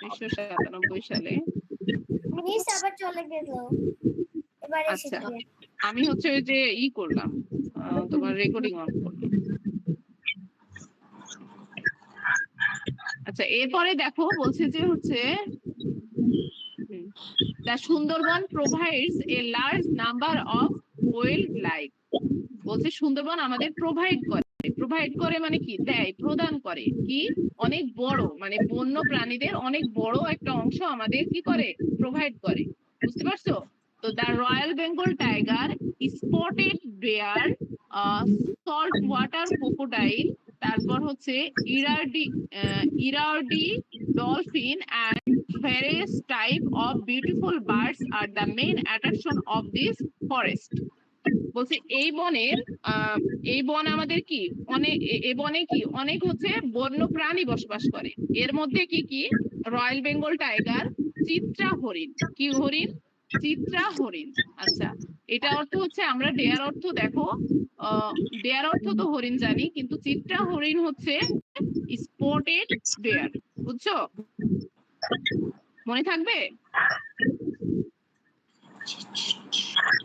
1997 সালে। মিস আবার চলে গেল, এবার আচ্ছা, এসেছে। আমি হচ্ছে ওই যে করলাম, তোমার রেকর্ডিং অন করলাম। আচ্ছা, এরপরে দেখো বলছে যে হচ্ছে the Sundarban provides a large number of wildlife। বলছে সুন্দরবন আমাদের প্রোভাইড করে মানে কি, দেয়, প্রদান করে কি, অনেক বড় মানে বন্য প্রাণীদের অনেক বড় একটা অংশ আমাদের কি করে, প্রোভাইড করে। বুঝতে পারছো? তো the royal Bengal tiger, spotted bear, salt water crocodile, তারপর হচ্ছে Irrawaddy dolphin and various type of beautiful birds are the main attraction of this forest। বলছে এই বন আমাদের কি অনেক, এই বনে কি অনেক হচ্ছে বন্য প্রাণী বসবাস করে। এর মধ্যে কি কি, রয়্যাল বেঙ্গল টাইগার, চিত্রা হরিণ, কি হরিণ, চিত্রা হরিণ। আচ্ছা, এটা অর্থ হচ্ছে আমরা ডেয়ার অর্থ দেখো, ডেয়ার অর্থ তো হরিণ জানি, কিন্তু চিত্রা হরিণ হচ্ছে স্পটেড বেয়ার। বুঝছো? মনে থাকবে?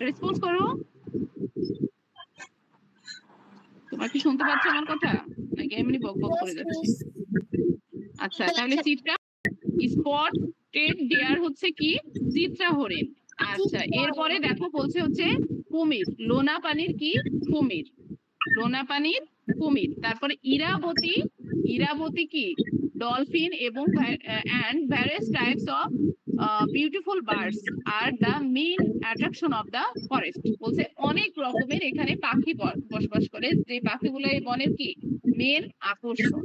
রেসপন্স করো। তোমরা কি শুনতে পাচ্ছ আমার কথা, নাকি এমনি বক বক করে যাচ্ছে? আচ্ছা, তাহলে চিত্রা, স্পটেড ডিয়ার হচ্ছে কি, চিত্রা হরিণ। আচ্ছা, এরপরে দেখো বলছে হচ্ছে কুমির, লোনা পানির কি, কুমির, লোনা পানির কুমির। তারপরে ইরাবতী, ইরাবতী কি, ডলফিন এবং and various types of beautiful birds are the main attraction of the forest। বলছে অনেক রকমের এখানে পাখি বসবাস করে, যে পাখিগুলো এই বনের কি মেন আকর্ষণ।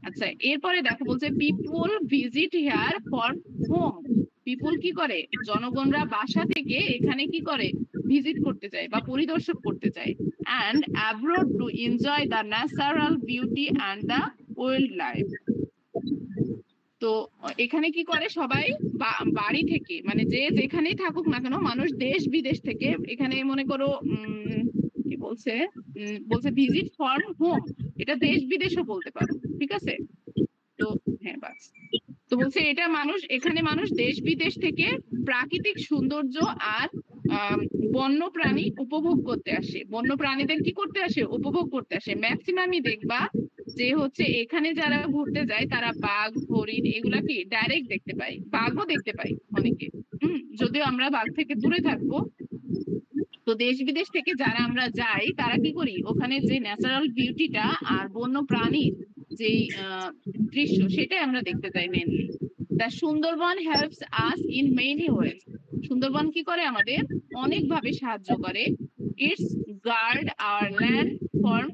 আচ্ছা, এরপরে দেখো বলছে people visit here for home. People কি করে, জনগণরা বাসা থেকে এখানে কি করে, ভিজিট করতে চায় বা পরিদর্শন করতে চায়। and abroad to enjoy the natural beauty and the wildlife। তো এখানে কি করে সবাই, বাড়ি থেকে মানে যে যেখানেই থাকুক না কেন, মানুষ দেশ বিদেশ থেকে এখানে মনে করো কি বলছে, বলছে ভিজিট ফর হোম, এটা দেশ বিদেশও বলতে পারো, ঠিক আছে? তো হ্যাঁ, বাস। তো বলছে এটা মানুষ, এখানে মানুষ দেশ বিদেশ থেকে প্রাকৃতিক সৌন্দর্য আর বন্য প্রাণী উপভোগ করতে আসে। বন্য প্রাণীদের কি করতে আসে, উপভোগ করতে আসে। ম্যাক্সিমামই দেখবা যে হচ্ছে এখানে যারা ঘুরতে যায় তারা বাঘ, হরিণ এগুলা কি ডাইরেক্ট দেখতে পাই, বাঘও দেখতে পাই অনেকে। যদিও আমরা বাঘ থেকে দূরে থাকবো, তো দেশ বিদেশ থেকে যারা আমরা যাই তারা কি করি, ওখানে যে ন্যাচারাল বিউটিটা আর বন্য প্রাণীর যে দৃশ্য সেটাই আমরা দেখতে যাই mainly. The Sundarban helps us in many ways. Sundarban কি করে, আমাদের অনেক ভাবে সাহায্য করে। It's guard our land from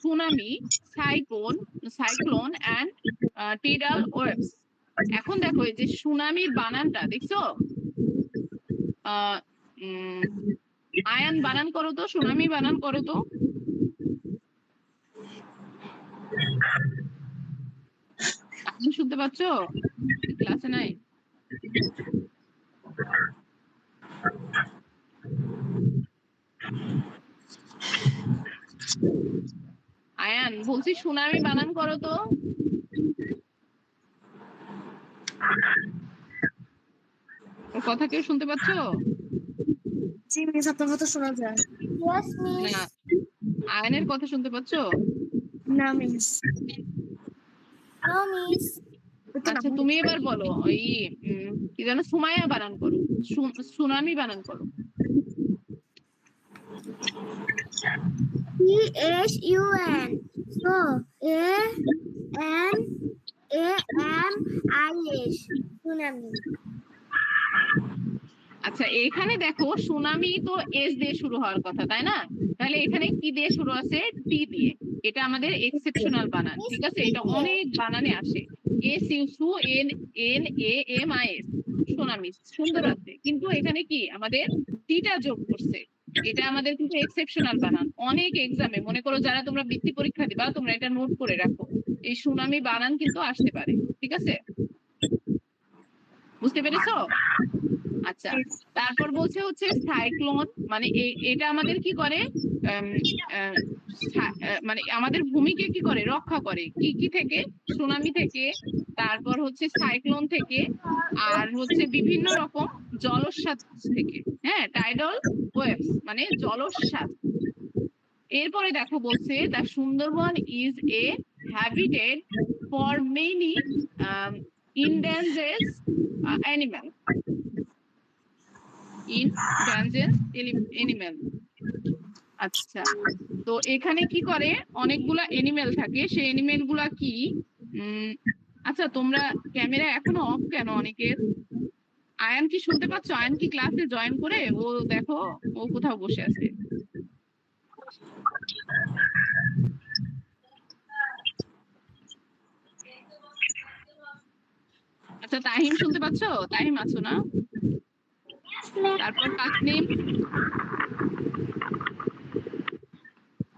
tsunami, cyclone and tidal waves. এখন দেখো এই যে সুনামির বানানটা দেখছো, আয়ান বানান করো তো, সুনামি বানান করো তো। আপনি শুনতে পাচ্ছ? ক্লাসে নাই? আয়ান বলছি সুনামি বানান করো তো। ওর কথা কেউ শুনতে পাচ্ছ? জি মিস, আপনার কথা শোনা যায়। Yes miss. না, আয়ানের কথা শুনতে পাচ্ছ? না মিস। No miss. আচ্ছা, তুমি এবার বলো, ওই কি যেন, সুমাইয়া বানান করো, সুনামি বানান করো। SUN, so ANAMIS, tsunami. আচ্ছা, এখানে দেখো সুনামি তো এস দিয়ে শুরু হওয়ার কথা, তাই না? তাহলে এখানে কি দিয়ে শুরু আছে, টি দিয়ে। এটা আমাদের এক্সেপশনাল বানান, ঠিক আছে? এটা অনেক বানানে আসে, SUNAMIS, সুনামি, সুন্দর আছে, কিন্তু এখানে কি আমাদের টিটা যোগ করছে। এটা আমাদের কিন্তু এক্সেপশনাল বানান। অনেক এক্সামে মনে করো যারা তোমরা বৃত্তি পরীক্ষা দিবা, তোমরা এটা নোট করে রাখো, এই সুনামি বানান কিন্তু আসতে পারে, ঠিক আছে? বুঝতে পেরেছো? আচ্ছা, তারপর বলছে হচ্ছে সাইক্লোন, মানে এটা আমাদের কি করে, আম, আহ, মানে আমাদের ভূমিকে কি করে, রক্ষা করে কি কি থেকে, সুনামি থেকে, তারপর হচ্ছে সাইক্লোন থেকে, আর হচ্ছে বিভিন্ন রকম জলোচ্ছ্বাস থেকে। হ্যাঁ, টাইডাল ওয়েভস মানে জলোচ্ছ্বাস। এরপরে দেখো বলছে the Sundarban is a habitat for many endangered animal animal. আচ্ছা, তো এখানে কি করে, অনেকগুলা এনিমেল থাকে, সেই এনিমেল গুলা কি, আচ্ছা তোমরা ক্যামেরা এখনো অফ কেন অনেকের? আয়ান কি শুনতে পাচ্ছ? আয়ান কি ক্লাসে জয়েন করে? ও দেখো, ও কোথাও বসে আছে। আচ্ছা, তাহিম শুনতে পাচ্ছ? তাহিম আছো না? তারপর তাসনিম,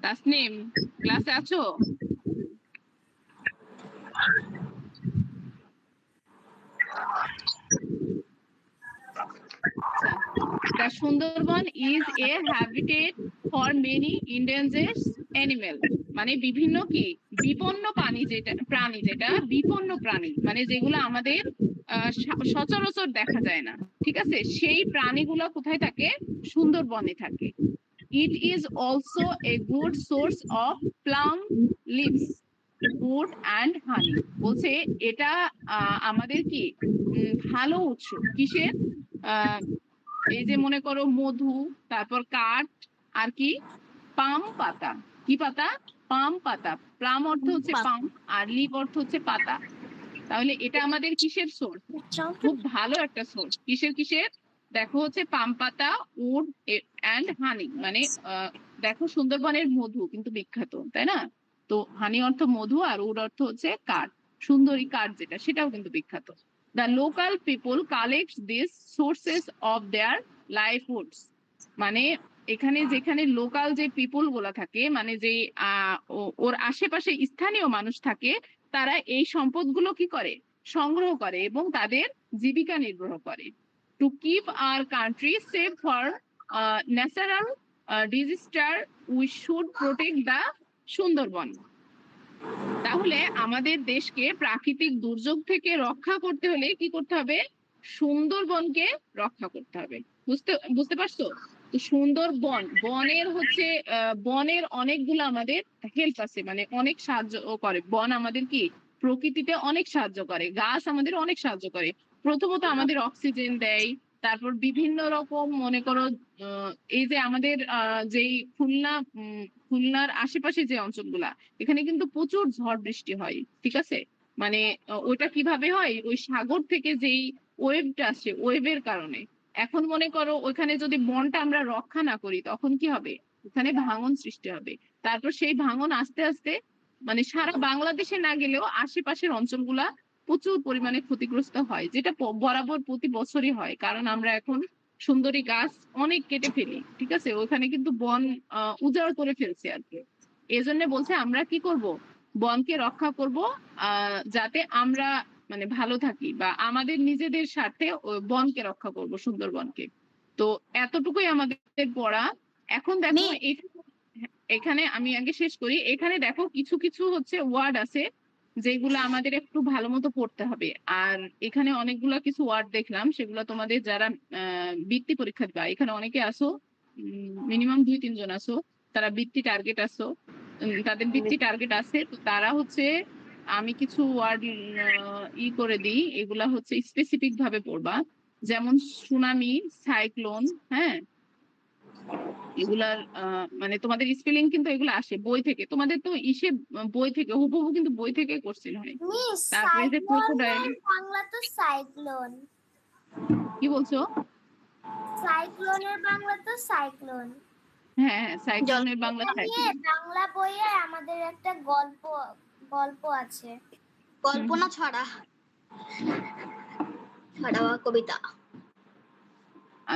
তাসনিম ক্লাসে আছো? The Sundarban is a habitat for many endangered animal, মানে বিভিন্ন কি বিপন্ন প্রাণী যেটা বিপন্ন প্রাণী, মানে যেগুলো আমাদের সচরাচর দেখা যায় না, ঠিক আছে, সেই প্রাণীগুলো কোথায় থাকে? সুন্দরবনে থাকে। It is also a good source of plum leaves, wood and honey. বলছে এটা আমাদের কি ভালো উৎস কিসের, এই যে মনে করো মধু, তারপর কাঠ, আর কি পাম পাতা। কি পাতা? পাম পাতা। প্লাম অর্থ হচ্ছে পাম, আর লিভ অর্থ হচ্ছে পাতা। তাহলে এটা আমাদের কিসের সোর্স? খুব ভালো একটা সোর্স। কিসের কিসের? দেখো হচ্ছে পাম পাতা, উড এন্ড হানি, মানে দেখো সুন্দরবনের মধু কিন্তু বিখ্যাত, তাই না? তো হানি অর্থ মধু, আর উড অর্থ হচ্ছে কাঠ, সুন্দরী কাঠ যেটা, সেটাও কিন্তু বিখ্যাত। The local people collect these sources of their livelihoods, মানে এখানে যেখানে লোকাল যে পিপল গুলা থাকে, মানে যে ওর আশেপাশে স্থানীয় মানুষ থাকে, তারা এই সম্পদগুলো কি করে, সংগ্রহ করে এবং তাদের জীবিকা নির্বাহ করে। To keep our country safe for natural disaster we should protect the Sundarban. তাহলে আমাদের দেশকে প্রাকৃতিক দুর্যোগ থেকে রক্ষা করতে হলে কি করতে হবে? সুন্দরবনকে রক্ষা করতে হবে। বুঝতে পারছো? তো সুন্দরবন, বনের হচ্ছে বনের অনেকগুলো আমাদের হেল্প আছে, মানে অনেক সাহায্য করে বন আমাদের, কি প্রকৃতিতে অনেক সাহায্য করে, গাছ আমাদের অনেক সাহায্য করে। প্রথমত আমাদের অক্সিজেন দেয়, তারপর বিভিন্ন রকম মনে করো এই যে আমাদের যেই খুলনার আশেপাশে যে অঞ্চলগুলা, এখানে কিন্তু প্রচুর ঝড় বৃষ্টি হয়, ঠিক আছে, মানে ওইটা কিভাবে হয়, ওই সাগর থেকে যেই ওয়েভটা আসে, ওয়েভের কারণে। এখন মনে করো ওইখানে যদি বনটা আমরা রক্ষা না করি, তখন কি হবে? ওখানে ভাঙন সৃষ্টি হবে। তারপর সেই ভাঙন আস্তে আস্তে মানে সারা বাংলাদেশে না গেলেও আশেপাশের অঞ্চলগুলা প্রচুর পরিমাণে ক্ষতিগ্রস্ত হয়, যেটা বরাবর প্রতি বছরই হয়, কারণ আমরা এখন সুন্দরী গাছ অনেক কেটে ফেলি, ঠিক আছে, ওখানে কিন্তু বন উজাড় করে ফেলছে আর কি। এজন্য বলছে আমরা কি করব, বনকে রক্ষা করব, যাতে আমরা মানে ভালো থাকি, বা আমাদের নিজেদের স্বার্থে বনকে রক্ষা করব, সুন্দরবনকে। তো এতটুকুই আমাদের পড়া। এখন দেখো এখানে আমি আগে শেষ করি। এখানে দেখো কিছু কিছু হচ্ছে ওয়ার্ড আছে যেগুলো আমাদের একটু ভালো মতো পড়তে হবে। আর এখানে অনেকগুলো কিছু ওয়ার্ড দেখলাম, সেগুলো তোমাদের যারা বৃত্তি পরীক্ষা দিবা, এখানে অনেকে আসো, মিনিমাম 2-3 জন আসো, তারা বৃত্তি টার্গেট আসো, তাদের বৃত্তি টার্গেট আছে, তো তারা হচ্ছে আমি কিছু ওয়ার্ড করে দিই, এগুলা হচ্ছে স্পেসিফিক ভাবে পড়বা। যেমন সুনামি, সাইক্লোন, হ্যাঁ, এগুলার মানে তোমাদের স্পেলিং কিন্তু এগুলো আসে বই থেকে, তোমাদের তো বই থেকে হুবহু কিন্তু বই থেকে কোশ্চেন হয়। তারপরে যে ক্রোকোডাইল, বাংলা তো সাইক্লোন। কি বলছো? সাইক্লোনের বাংলা তো সাইক্লোন। হ্যাঁ, সাইক্লোনের বাংলা সাইক্লোন। বাংলা বইয়ে আমাদের একটা গল্প আছে, গল্প না ছড়া, কবিতা।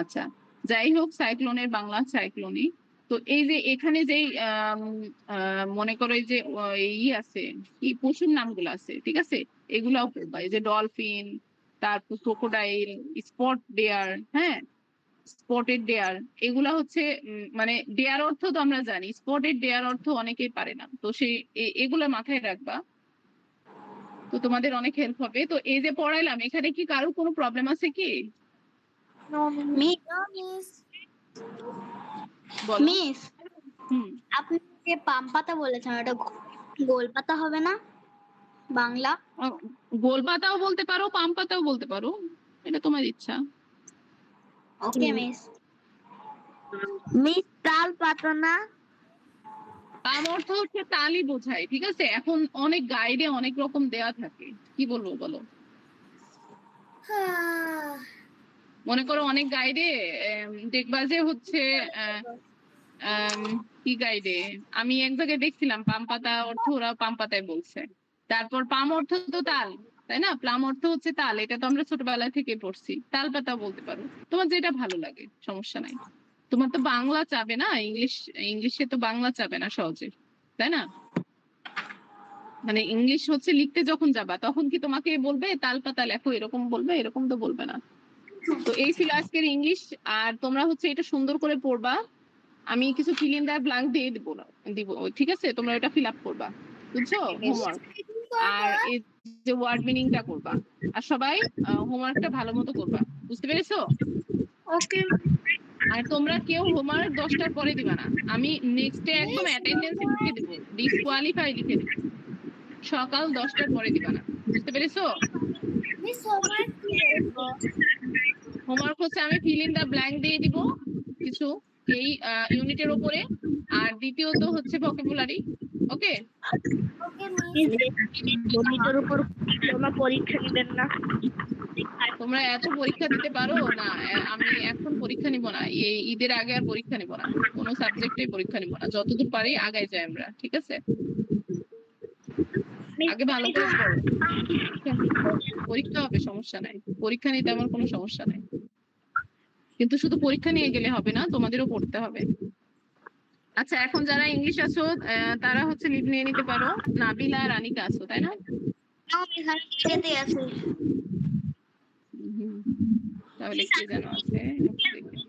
আচ্ছা, যাই হোক, সাইক্লোনের বাংলা সাইক্লোনই। তো এই যে এখানে যেই মনে করো এই যে আছে কি পশুর নামগুলো আছে, ঠিক আছে, এগুলাও পড়বা। এই যে ডলফিন, তারপর ক্রোকোডাইল, স্পট ডেয়ার, হ্যাঁ, স্পটেড ডেয়ার, এগুলা হচ্ছে মানে ডেয়ার অর্থ তো আমরা জানি, স্পটেড ডেয়ার অর্থ অনেকেই পারে না, তো সেই এগুলা মাথায় রাখবা, তো তোমাদের অনেক হেল্প হবে। তো এই যে পড়াইলাম, এখানে কি কারো কোনো প্রবলেম আছে কি? বলো। মিস, হুম, আপনি যে পাম পাতা বলেছেন ওটা গোল পাতা হবে না বাংলা? গোল পাতাও বলতে পারো, পাম পাতাও বলতে পারো, এটা তোমার ইচ্ছা। ওকে মিস। মিস তাল পাতা না? পাম অর্থ হচ্ছে তালই বোঝায়, ঠিক আছে? এখন অনেক গাইডে অনেক রকম দেয়া থাকে, কি বলবো বলো? মনে করো অনেক গাইডে দেখবা যে হচ্ছে কি গাইডে, আমি এক জায়গায় দেখছিলাম পাম পাতা অর্থ ওরা পাম পাতায় বলছে। তারপর পাম অর্থ তো তাল, তাই না? প্লাম অর্থ হচ্ছে তাল, এটা তো আমরা ছোটবেলা থেকে পড়ছি। তাল পাতাও বলতে পারো, তোমার যেটা ভালো লাগে, সমস্যা নাই। তোমার তো বাংলা চাবে না, ইংলিশে তো বাংলা চাবে না সহজে, তাই না? মানে ইংলিশ হচ্ছে লিখতে যখন যাবা তখন কি তোমাকে বলবে তাল পাতা লেখো, এরকম বলবে? এরকম তো বলবে না। তো এই ছিল আজকের ইংলিশ। আর তোমরা হচ্ছে এটা সুন্দর করে পড়বা, আমি কিছু ফিল ইন দ্য ব্ল্যাঙ্ক দিয়ে দিব, ঠিক আছে? তোমরা এটা ফিল আপ করবা, বুঝছো? হোমওয়ার্ক। আর এই যে ওয়ার্ড মিনিংটা করবা, আর সবাই হোমওয়ার্কটা ভালো মতো করবা, বুঝতে পেরেছো? ওকে। আর তোমরা কেউ হোমওয়ার্ক 10টার পরে দিবা না, আমি নেক্সট ডে একদম অ্যাটেন্ডেন্স লিখে দেবো, ডিসকোয়ালিফাই লিখে দেবো, সকাল 10টার পরে দিবা না, বুঝতে পেরেছো? মিস হোমওয়ার্ক কি বলবো? হোমওয়ার্ক হচ্ছে আমি ফিল ইন দা ব্ল্যাঙ্ক দিয়ে দিব কিছু এই ইউনিটের উপরে, আর দ্বিতীয়ত হচ্ছে ভোকাবুলারি। ওকে, ওকে মিস। গণিতের উপর তোমরা পরীক্ষা দিবেন না? তোমরা এত পরীক্ষা দিতে পারো না, আমি এখন পরীক্ষা নিব না, এই ঈদের আগে আর পরীক্ষা নিব না, কোনো সাবজেক্টেই পরীক্ষা নিব না, যতদূর পারি আগায় যাই আমরা, ঠিক আছে? আগে ভালো করে পড়ো, পরীক্ষা হবে, সমস্যা নাই, পরীক্ষা নিতে আমার কোনো সমস্যা নাই, কিন্তু শুধু পরীক্ষা নিয়ে গেলে হবে না, তোমাদেরও পড়তে হবে। আচ্ছা, এখন যারা ইংলিশ আছো তারা হচ্ছে লিভ নিয়ে নিতে পারো। নাবিলা আর আনিকা আছো, তাই না? মিস আমি যেতে আছি। হুম, তাহলে কে যেন আছে, একটু দেখি।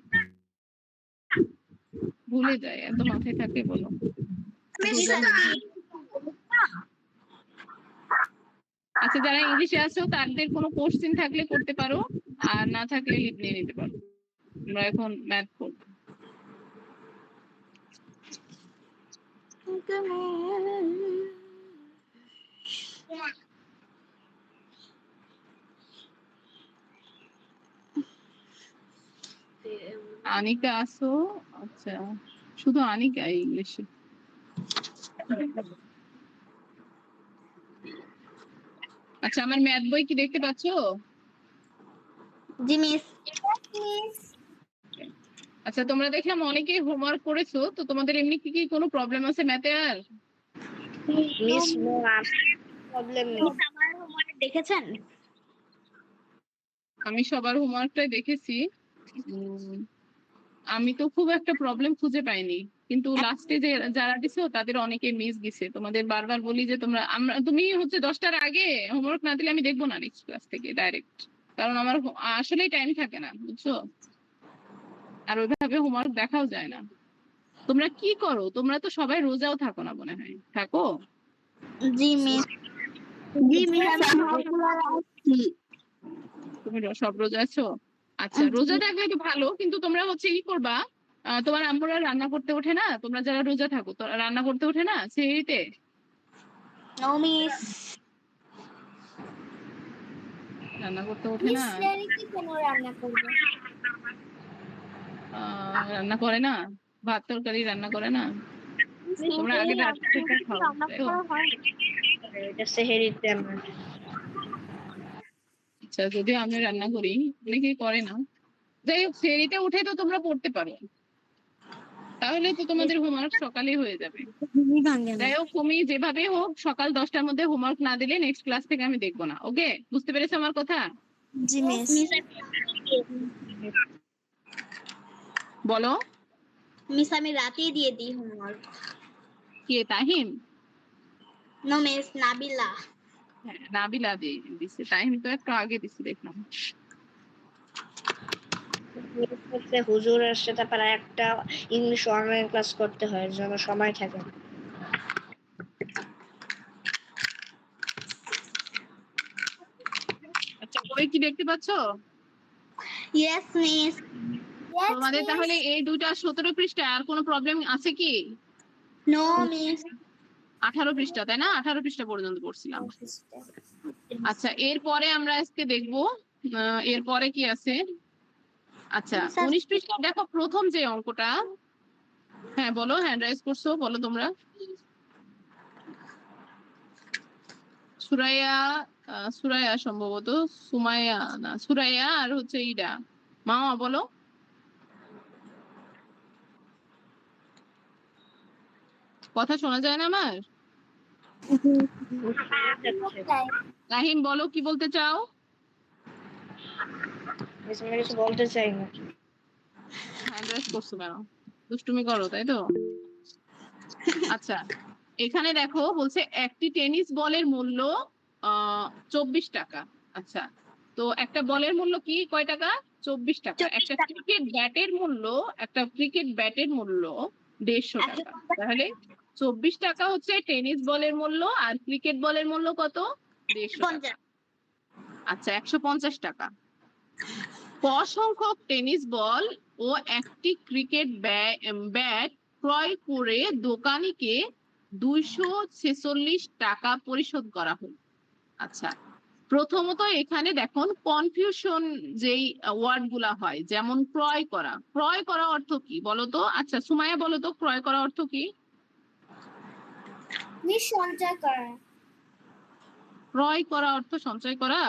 ভুলে যায়, এত মাথায় থাকে বলো। আচ্ছা, যারা ইংলিশে আছো তাদের কোনো কোশ্চেন থাকলে করতে পারো, আর না থাকলে লিভ নিয়ে নিতে পারো। আমরা এখন ম্যাথ করবো। আনিকা আসো? আচ্ছা, শুধু আনিকা ইংলিশে। আচ্ছা, আমার ম্যাথ বই কি দেখতে পাচ্ছো? জি মিস। মিস আচ্ছা, তোমরা দেখলাম অনেকেই হোমওয়ার্ক করেছো, তো তোমাদের এমনি কি কোনো প্রবলেম আছে ম্যাথে আর? মিস নো প্রবলেম নেই। আমার হোমওয়ার্ক দেখেছেন? আমি সবার হোমওয়ার্কটাই দেখেছি। আমি তো খুব একটা প্রবলেম খুঁজে পাইনি, কিন্তু লাস্টে যে যারা দিছো তাদের অনেকে মিস গেছে। তোমাদের বারবার বলি যে তুমি হচ্ছে 10টার আগে হোমওয়ার্ক না দিলে আমি দেখবো না নেক্সট ক্লাস থেকে ডাইরেক্ট, কারণ আমার আসলেই টাইম থাকে না, বুঝছো? আর ওইভাবে হোমওয়ার্ক দেখাও যায় না। তোমরা কি করো? তোমরা তো সবাই রোজাও থাকো না মনে হয়, থাকো? জি মিস। জি মিস তুমি সব রোজা আছো? আচ্ছা, রোজা থাকলে তো ভালো, কিন্তু তোমরা হচ্ছে ই করবা, তোমার আম্মুরা রান্না করতে ওঠে না? তোমরা যারা রোজা থাকো তো রান্না করতে ওঠে না সেহরিতে? No miss. রান্না করতে ওঠে না? কি কেন রান্না করবে? রান্না করে না? ভাত তরকারি রান্না করে না? তোমরা আগে রাত থেকে খাও, তাই তো? এটা সেহেরিতে আমরা। আচ্ছা, যদি আমি রান্না করি, অনেকেই করে না। যাই হোক, সেহরিতে উঠে তো তোমরা পড়তে পারো, তাহলে তো তোমাদের হোমওয়ার্ক সকালে হয়ে যাবে। যাই হোক, তুমি যেভাবে হোক সকাল 10টার মধ্যে হোমওয়ার্ক না দিলে নেক্সট ক্লাস থেকে আমি দেখবো না। ওকে, বুঝতে পেরেছো আমার কথা? জি মিস। বলো। মিস আমি রাতেই দিয়ে দিই হোমওয়ার্ক। কে, তাহিম? No miss Nabila. হ্যাঁ, নাবিলা দিছে, টাইম তো একটু আগে দিছি দেখলাম। হুজুরের সাথে প্রায় একটা ইংলিশ অনলাইন ক্লাস করতে হয়, যেন সময় থাকে। আচ্ছা, বই কি দেখতে পাচ্ছো? Yes miss. তোমাদের তাহলে এই দুইটা 17 পৃষ্ঠা, আর কোনো প্রবলেম আছে কি? No miss. 18 পৃষ্ঠা, তাই না? 18 পৃষ্ঠা পর্যন্ত পড়ছিলাম। আচ্ছা, এরপরে আমরা আজকে দেখবো এরপরে কি আছে। আচ্ছা, 19 পৃষ্ঠা দেখো, প্রথম যে অঙ্কটা। হ্যাঁ বলো, হ্যান্ড রাইজ করছো, বলো তোমরা। সুরাইয়া, সুরাইয়া সম্ভবত, সুমাইয়া না, সুরাইয়া আর হচ্ছে ইডা। মামা বলো। কথা শোনা যায় না আমার? রাহিম বলো, কি বলতে চাও? কিছু বলতে চাই না। হ্যান্ড রাইজ করছো কেন? দুষ্টুমি করো তাই তো? আচ্ছা, এখানে দেখো বলছে একটি টেনিস বলের মূল্য 24 টাকা। আচ্ছা, তো একটা বলের মূল্য কি, কয় টাকা? 24 টাকা। একটা ক্রিকেট ব্যাটের মূল্য, একটা ক্রিকেট ব্যাটের মূল্য 150 টাকা। তাহলে 24 টাকা হচ্ছে টেনিস বলের মূল্য, আর ক্রিকেট বলের মূল্য কত? 150 টাকা। আচ্ছা, 150 টাকা। ক সংখ্যক টেনিস বল ও একটি ক্রিকেট ব্যাট ক্রয় করে দোকানিকে 246 টাকা পরিশোধ করা হলো। আচ্ছা, প্রথমত এখানে দেখুন কনফিউশন যেই ওয়ার্ড গুলা হয়, যেমন ক্রয় করা। ক্রয় করা অর্থ কি বলতো? আচ্ছা সুমাইয়া বলো তো, ক্রয় করা অর্থ কি? সঞ্চয় করা। ক্রয় করা অর্থ সঞ্চয় করা?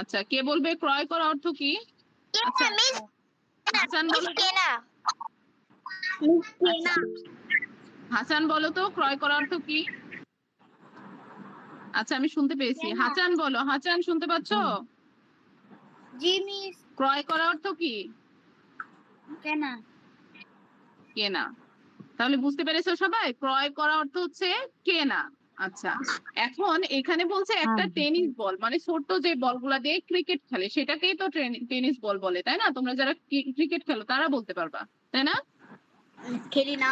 আচ্ছা, কে বলবে ক্রয় করা অর্থ কি? আচ্ছা, হাসান বলো তো। আচ্ছা, হাসান বলো তো, ক্রয় করা অর্থ কি? আচ্ছা, আমি শুনতে পেয়েছি। হাসান বলো, হাসান শুনতে পাচ্ছ? জি মিস। ক্রয় করা অর্থ কি? কেনা। কেনা। তাহলে বুঝতে পেরেছো সবাই, ক্রয় করা অর্থ হচ্ছে কেনা। আচ্ছা, এখন এখানে বলছে একটা টেনিস বল, মানে ছোট্ট যে বলগুলা দিয়ে ক্রিকেট খেলে সেটাকেই তো টেনিস বল বলে, তাই না? তোমরা যারা ক্রিকেট খেলো তারা বলতে পারবা, তাই না? খেলি না।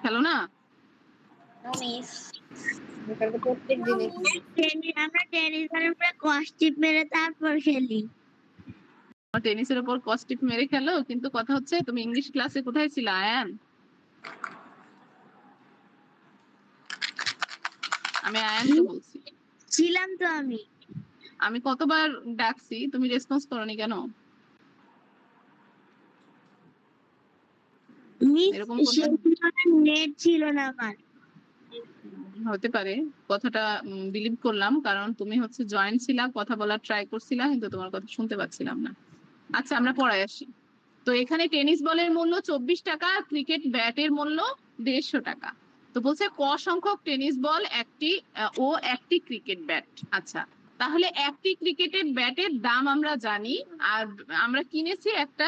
খেলো না? No miss. প্রত্যেক দিনে আমরা টেনিসের উপরে কস্টিপ মেরে তারপর খেলি। টেনিসের উপর কস্টিপ মেরে খেলো, কিন্তু কথা হচ্ছে তুমি ইংলিশ ক্লাসে কোথায় ছিল আয়ান? আমি আয়ানকে বলছি। ছিলাম তো আমি। আমি কতবার ডাকছি, তুমি রেসপন্স করোনি কেন? এরকম নেট ছিল না আমার। হতে পারে, কথাটা বিলিভ করলাম, কারণ তুমি হচ্ছে জয়েন্ট ছিলা, কথা বলার ট্রাই করছিলা, কিন্তু তোমার কথা শুনতে পাচ্ছিলাম না। আচ্ছা, আমরা পড়ায় আসি। তো এখানে টেনিস বলের মূল্য 24 টাকা, ক্রিকেট ব্যাটের মূল্য 150 টাকা। তো বলছে ক সংখ্যক টেনিস বল একটি ও একটি ক্রিকেট ব্যাট। আচ্ছা, তাহলে একটি ক্রিকেটের ব্যাটের দাম আমরা জানি, আর আমরা কিনেছি একটা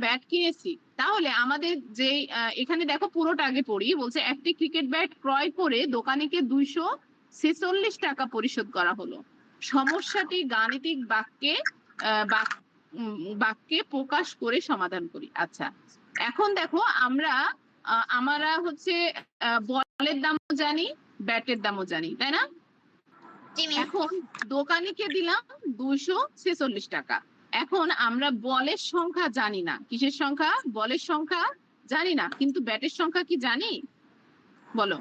ব্যাট কিনেছি। তাহলে আমাদের যে এখানে দেখো পুরোটা আগে পড়ি, বলছে একটি ক্রিকেট ব্যাট ক্রয় করে দোকানিকে 246 টাকা পরিশোধ করা হলো। সমস্যাটি গাণিতিক বাক্যে প্রকাশ করে সমাধান করি। আচ্ছা, এখন দেখো আমরা হচ্ছে বলের দামও জানি, ব্যাটের দামও জানি, তাই না? এখন দোকানিকে দিলাম 246 টাকা। এখন আমরা বলের সংখ্যা জানি না। কিসের সংখ্যা? বলের সংখ্যা জানি না, কিন্তু ব্যাটের সংখ্যা কি জানি? বলো,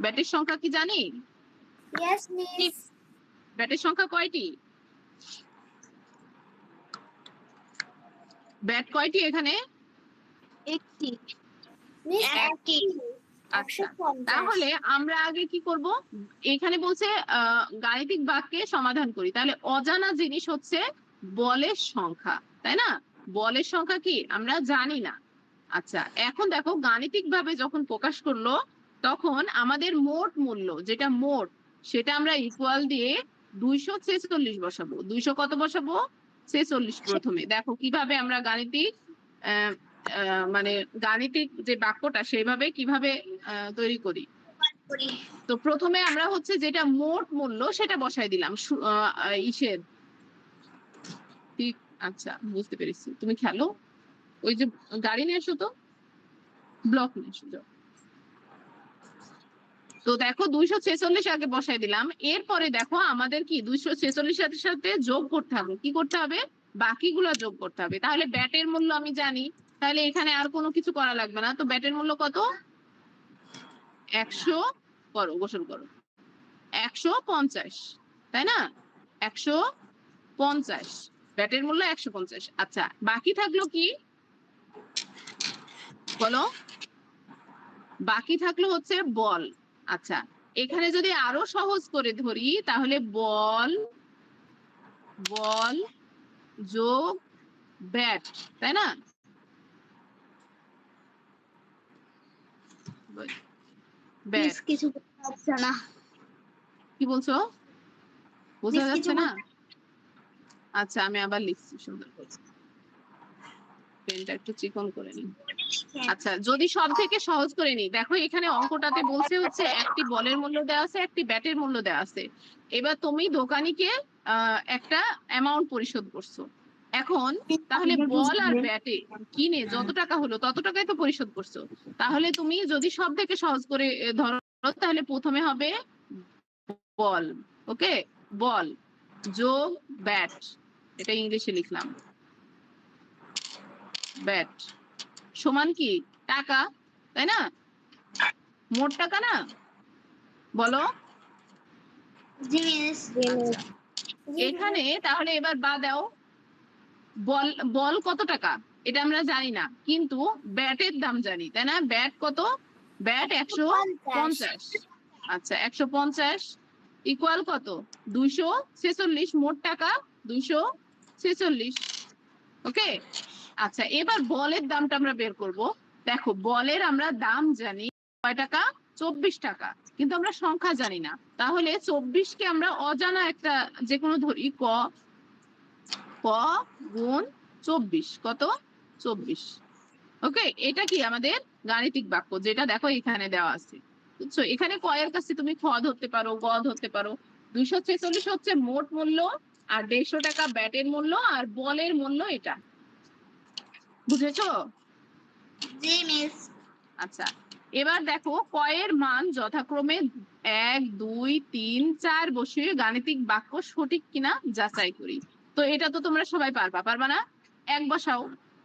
ব্যাটের সংখ্যা কি জানি? Yes miss. ব্যাটের সংখ্যা কয়টি? ব্যাট কয়টি এখানে? একটি। মিস একটি। আচ্ছা, তাহলে আমরা আগে কি করব? এখানে বলছে গাণিতিক বাক্যে সমাধান করি। তাহলে অজানা জিনিস হচ্ছে বলের সংখ্যা, তাই না? বলের সংখ্যা কি আমরা জানি না। আচ্ছা, এখন দেখো গাণিতিক ভাবে যখন প্রকাশ করলো, তখন আমাদের মোট মূল্য যেটা মোট, সেটা আমরা ইকুয়াল দিয়ে 246 বসাবো। 200 কত বসাবো? 46। প্রথমে দেখো কিভাবে আমরা গাণিতিক মানে গাণিতিক যে বাক্যটা সেভাবে কিভাবে তৈরি করি। তো প্রথমে আমরা হচ্ছে যেটা মোট মূল্য সেটা বসাই দিলাম ইসের, ঠিক। আচ্ছা, বুঝতে পেরেছি। তুমি খেলো, ওই যে গাড়ি নিয়ে এসো তো, ব্লক নিয়ে এসো যাও। তো দেখো 246 আগে বসাই দিলাম। এরপরে দেখো আমাদের কি 246 এর সাথে যোগ করতে হবে। কি করতে হবে? বাকিগুলো যোগ করতে হবে। তাহলে ব্যাটের মূল্য আমি জানি, তাহলে এখানে আর কোনো কিছু করা লাগবে না। তো ব্যাটের মূল্য কত? 100 করো, গোসল করো, 150, তাই না? 150, ব্যাটের মূল্য 150। আচ্ছা, বাকি থাকলো কি বলো? বাকি থাকলো হচ্ছে বল। আচ্ছা, এখানে যদি আরো সহজ করে ধরি তাহলে বল বল যোগ ব্যাট, তাই না? ব্যাট, কিছু বোঝা যাচ্ছে না। কি বলছো? বোঝা Miss, যাচ্ছে কিছু না? আচ্ছা, আমি আবার লিখছি সুন্দর করে, পেনটা একটু চিকন করে নিই। আচ্ছা, যদি সব থেকে সহজ করে নিই, দেখো এখানে অঙ্কটাতে বলছে হচ্ছে একটি বলের মূল্য দেওয়া আছে, একটি ব্যাটের মূল্য দেওয়া আছে। এবার তুমি দোকানিকে একটা অ্যামাউন্ট পরিশোধ করছো। এখন তাহলে বল আর ব্যাটে কিনে যত টাকা হলো তত টাকাই তো পরিশোধ করছো। তাহলে তুমি যদি সব থেকে সহজ করে ধরো, তাহলে প্রথমে হবে বল, ওকে, বল যোগ ব্যাট, এটা ইংলিশে লিখলাম, ব্যাট সমান কি টাকা, তাই না? মোট টাকা না, বলো? জি মিস। আচ্ছা, এখানে তাহলে এবার বা দাও, বল বল কত টাকা এটা আমরা জানি না, কিন্তু ব্যাটের দাম জানি, তাই না? ব্যাট কত? ব্যাট 150। আচ্ছা, 150 ইকুয়াল কত? 246, মোট টাকা 246, ওকে। আচ্ছা, এবার বলের দামটা আমরা বের করব। দেখো বলের আমরা দাম জানি কয় টাকা? 24 টাকা, কিন্তু আমরা সংখ্যা জানি না। তাহলে 24 কে আমরা অজানা একটা যে কোনো ধরি, ক গুণ 24, কত? 24, ওকে। এটা কি আমাদের গাণিতিক বাক্য, যেটা দেখো এখানে দেওয়া আছে, বুঝছো? এখানে ক এর কাছে তুমি খ ধরতে পারো, গ ধরতে পারো। 246 হচ্ছে মোট মূল্য, আর 150 টাকা ব্যাটের মূল্য, আর বলের মূল্য এটা, বুঝেছো? জি মিস। আচ্ছা, এবার দেখো কয়ের মান যথাক্রমে 1, 2, 3, 4 বসিয়ে গাণিতিক বাক্য সঠিক কিনা যাচাই করি। তো এটা তো তোমরা সবাই পারবা, পারবা না? 1 বসাও,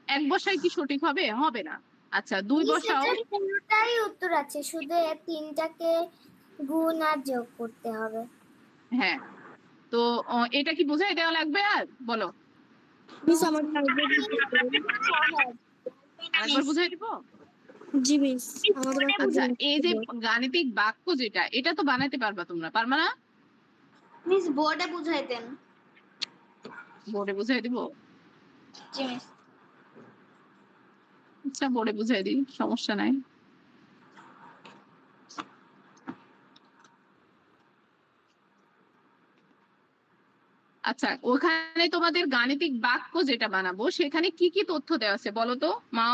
1 বসাই কি সঠিক হবে? হবে না। আচ্ছা, 2 বসাও। পুরোটাই উত্তর আছে, শুধু এই তিনটাকে গুণ আর যোগ করতে হবে। হ্যাঁ, তো এটা কি বুঝাই দেওয়া লাগবে আর? বলো, মিস আমার আরেকবার বুঝাই দিব? জি মিস আমাদের আচ্ছা, এই যে গাণিতিক বাক্য যেটা, এটা তো বানাইতে পারবা তোমরা, পারবা না? মিস বোর্ডে বুঝাইতেন। বোর্ডে বুঝাই দিব? জি মিস। আচ্ছা, বোর্ডে বুঝাই দিই, সমস্যা নাই। আচ্ছা, ওখানে তোমাদের গাণিতিক বাক্য যেটা বানাবো সেখানে কি কি তথ্য দেওয়া আছে বলো তো? মা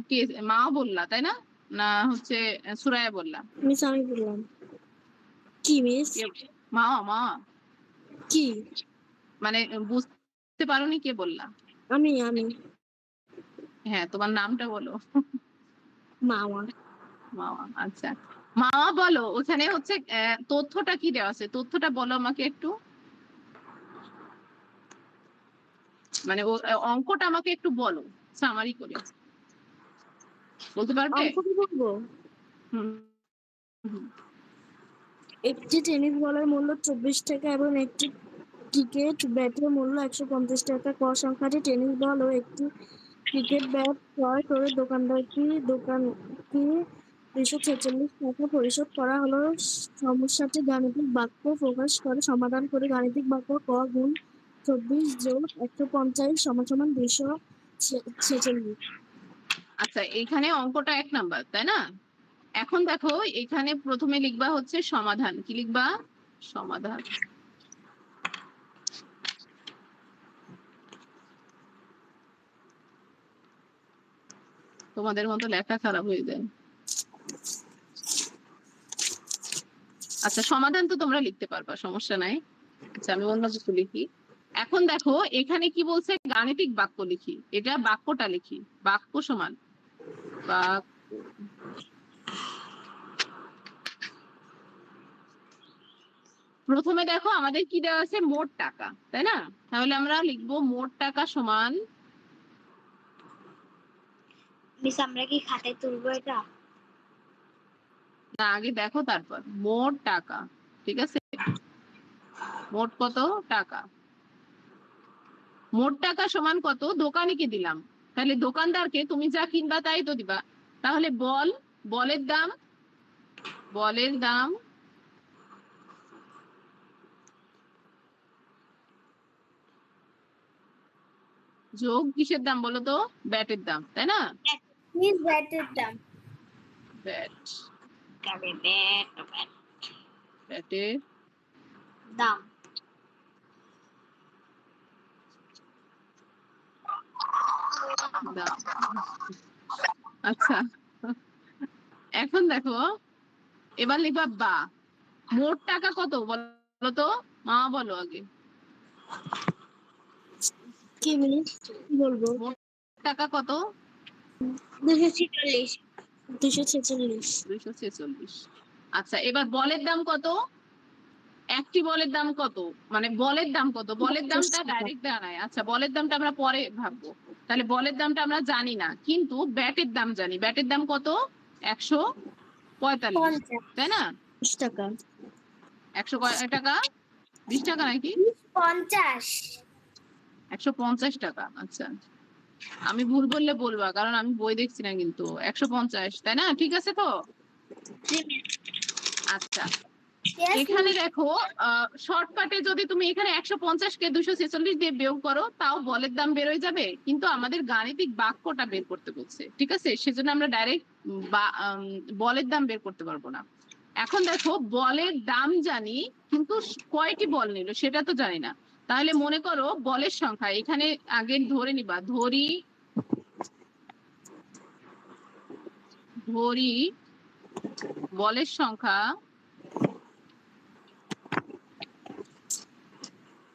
কে, মা বললা তাই না? না হচ্ছে সুরায়া বললা? মিস আমি বললাম। কি মিস? মা মা কি? মানে বুঝতে পারোনি কে বললা? আমি হ্যাঁ, তোমার নামটা বলো। মামা। মামা, আচ্ছা। মামা বলো, ওখানে হচ্ছে তথ্যটা কি দেওয়া আছে, তথ্যটা বলো আমাকে একটু। মানে অঙ্কটা আমাকে একটু বলো সামারি করে, বলতে পারবে? অঙ্কটা বলবো। হুম হুম। একটি টেনিস বলের মূল্য 24 টাকা এবং একটি ক্রিকেট ব্যাটের মূল্য 150 টাকা। ক সংখ্যাটি টেনিস বল ও একটি ক্রিকেট ব্যাট ক্রয় করে দোকানটি 246 টাকা পরিশোধ করা হলো। সমস্যাটি গাণিতিক বাক্য প্রকাশ করে সমাধান করে। গাণিতিক বাক্য ক গুণ 24 যোগ 150 সমান 246। আচ্ছা, এখানে অঙ্কটা 1 নাম্বার, তাই না? এখন দেখো এখানে প্রথমে লিখবা হচ্ছে সমাধান। কি লিখবা? সমাধান। তোমাদের মতো লেখা খারাপ হয়ে যায়। আচ্ছা সমাধান তো তোমরা লিখতে পারবা, সমস্যা নাই। আচ্ছা আমি অন্য কিছু লিখি। এখন দেখো এখানে কি বলছে, গাণিতিক বাক্য লিখি। এটা বাক্যটা লিখি, বাক্য সমান বাক্য। প্রথমে দেখো আমাদের কি দেওয়া আছে, মোট টাকা, তাই না? তাহলে আমরা লিখবো মোট টাকা সমান, মিস আমরা কি খাতায় তুলবো এটা? না আগে দেখো তারপর মোট টাকা, ঠিক আছে? মোট কত টাকা, মোট টাকা সমান কত, দোকানিকে দিলাম, তাহলে দোকানদারকে তুমি যা কিনবা তাই তো দিবা। তাহলে বলের দাম, বলের দাম যোগ কিসের দাম বলো তো, ব্যাটের দাম, তাই না? মিস ব্যাটের দাম। ব্যাট, ব্যাটের ব্যাটের দাম। দাম। আচ্ছা এখন দেখো এবার লিখবা বা, মোট টাকা কত বলো তো, মা বলো আগে। কি মিনিট বলবো? মোট টাকা কত, 246। 246। 246। আচ্ছা এবার বলের দাম কত, একটি বলের দাম কত, মানে বলের দাম কত, বলের দামটা ডাইরেক্ট দেওয়া নাই। আচ্ছা বলের দামটা আমরা পরে ভাববো। তাহলে বলের দামটা আমরা জানি না, কিন্তু ব্যাটের দাম জানি। ব্যাটের দাম কত, 145, তাই না? 20 টাকা। 100 টাকা, 20 টাকা নাকি, 50। 150 টাকা। আচ্ছা আমি ভুল বললে বলবা, কারণ আমি বই দেখছি না, কিন্তু 150, তাই না? ঠিক আছে তো? আচ্ছা এখানে দেখো শর্টকাটে যদি তুমি এখানে 150 কে 246 দিয়ে বিয়োগ করো তাও বলের দাম বের হয়ে যাবে, কিন্তু আমাদের গাণিতিক বাক্যটা বের করতে বলছে, ঠিক আছে? সেজন্য আমরা ডাইরেক্ট বলের দাম বের করতে পারবো না। এখন দেখো বলের দাম জানি, কিন্তু কয়টি বল নিল সেটা তো জানি না। তাহলে মনে করো বলের সংখ্যা এখানে আগে ধরে নিবা, ধরি বলের সংখ্যা,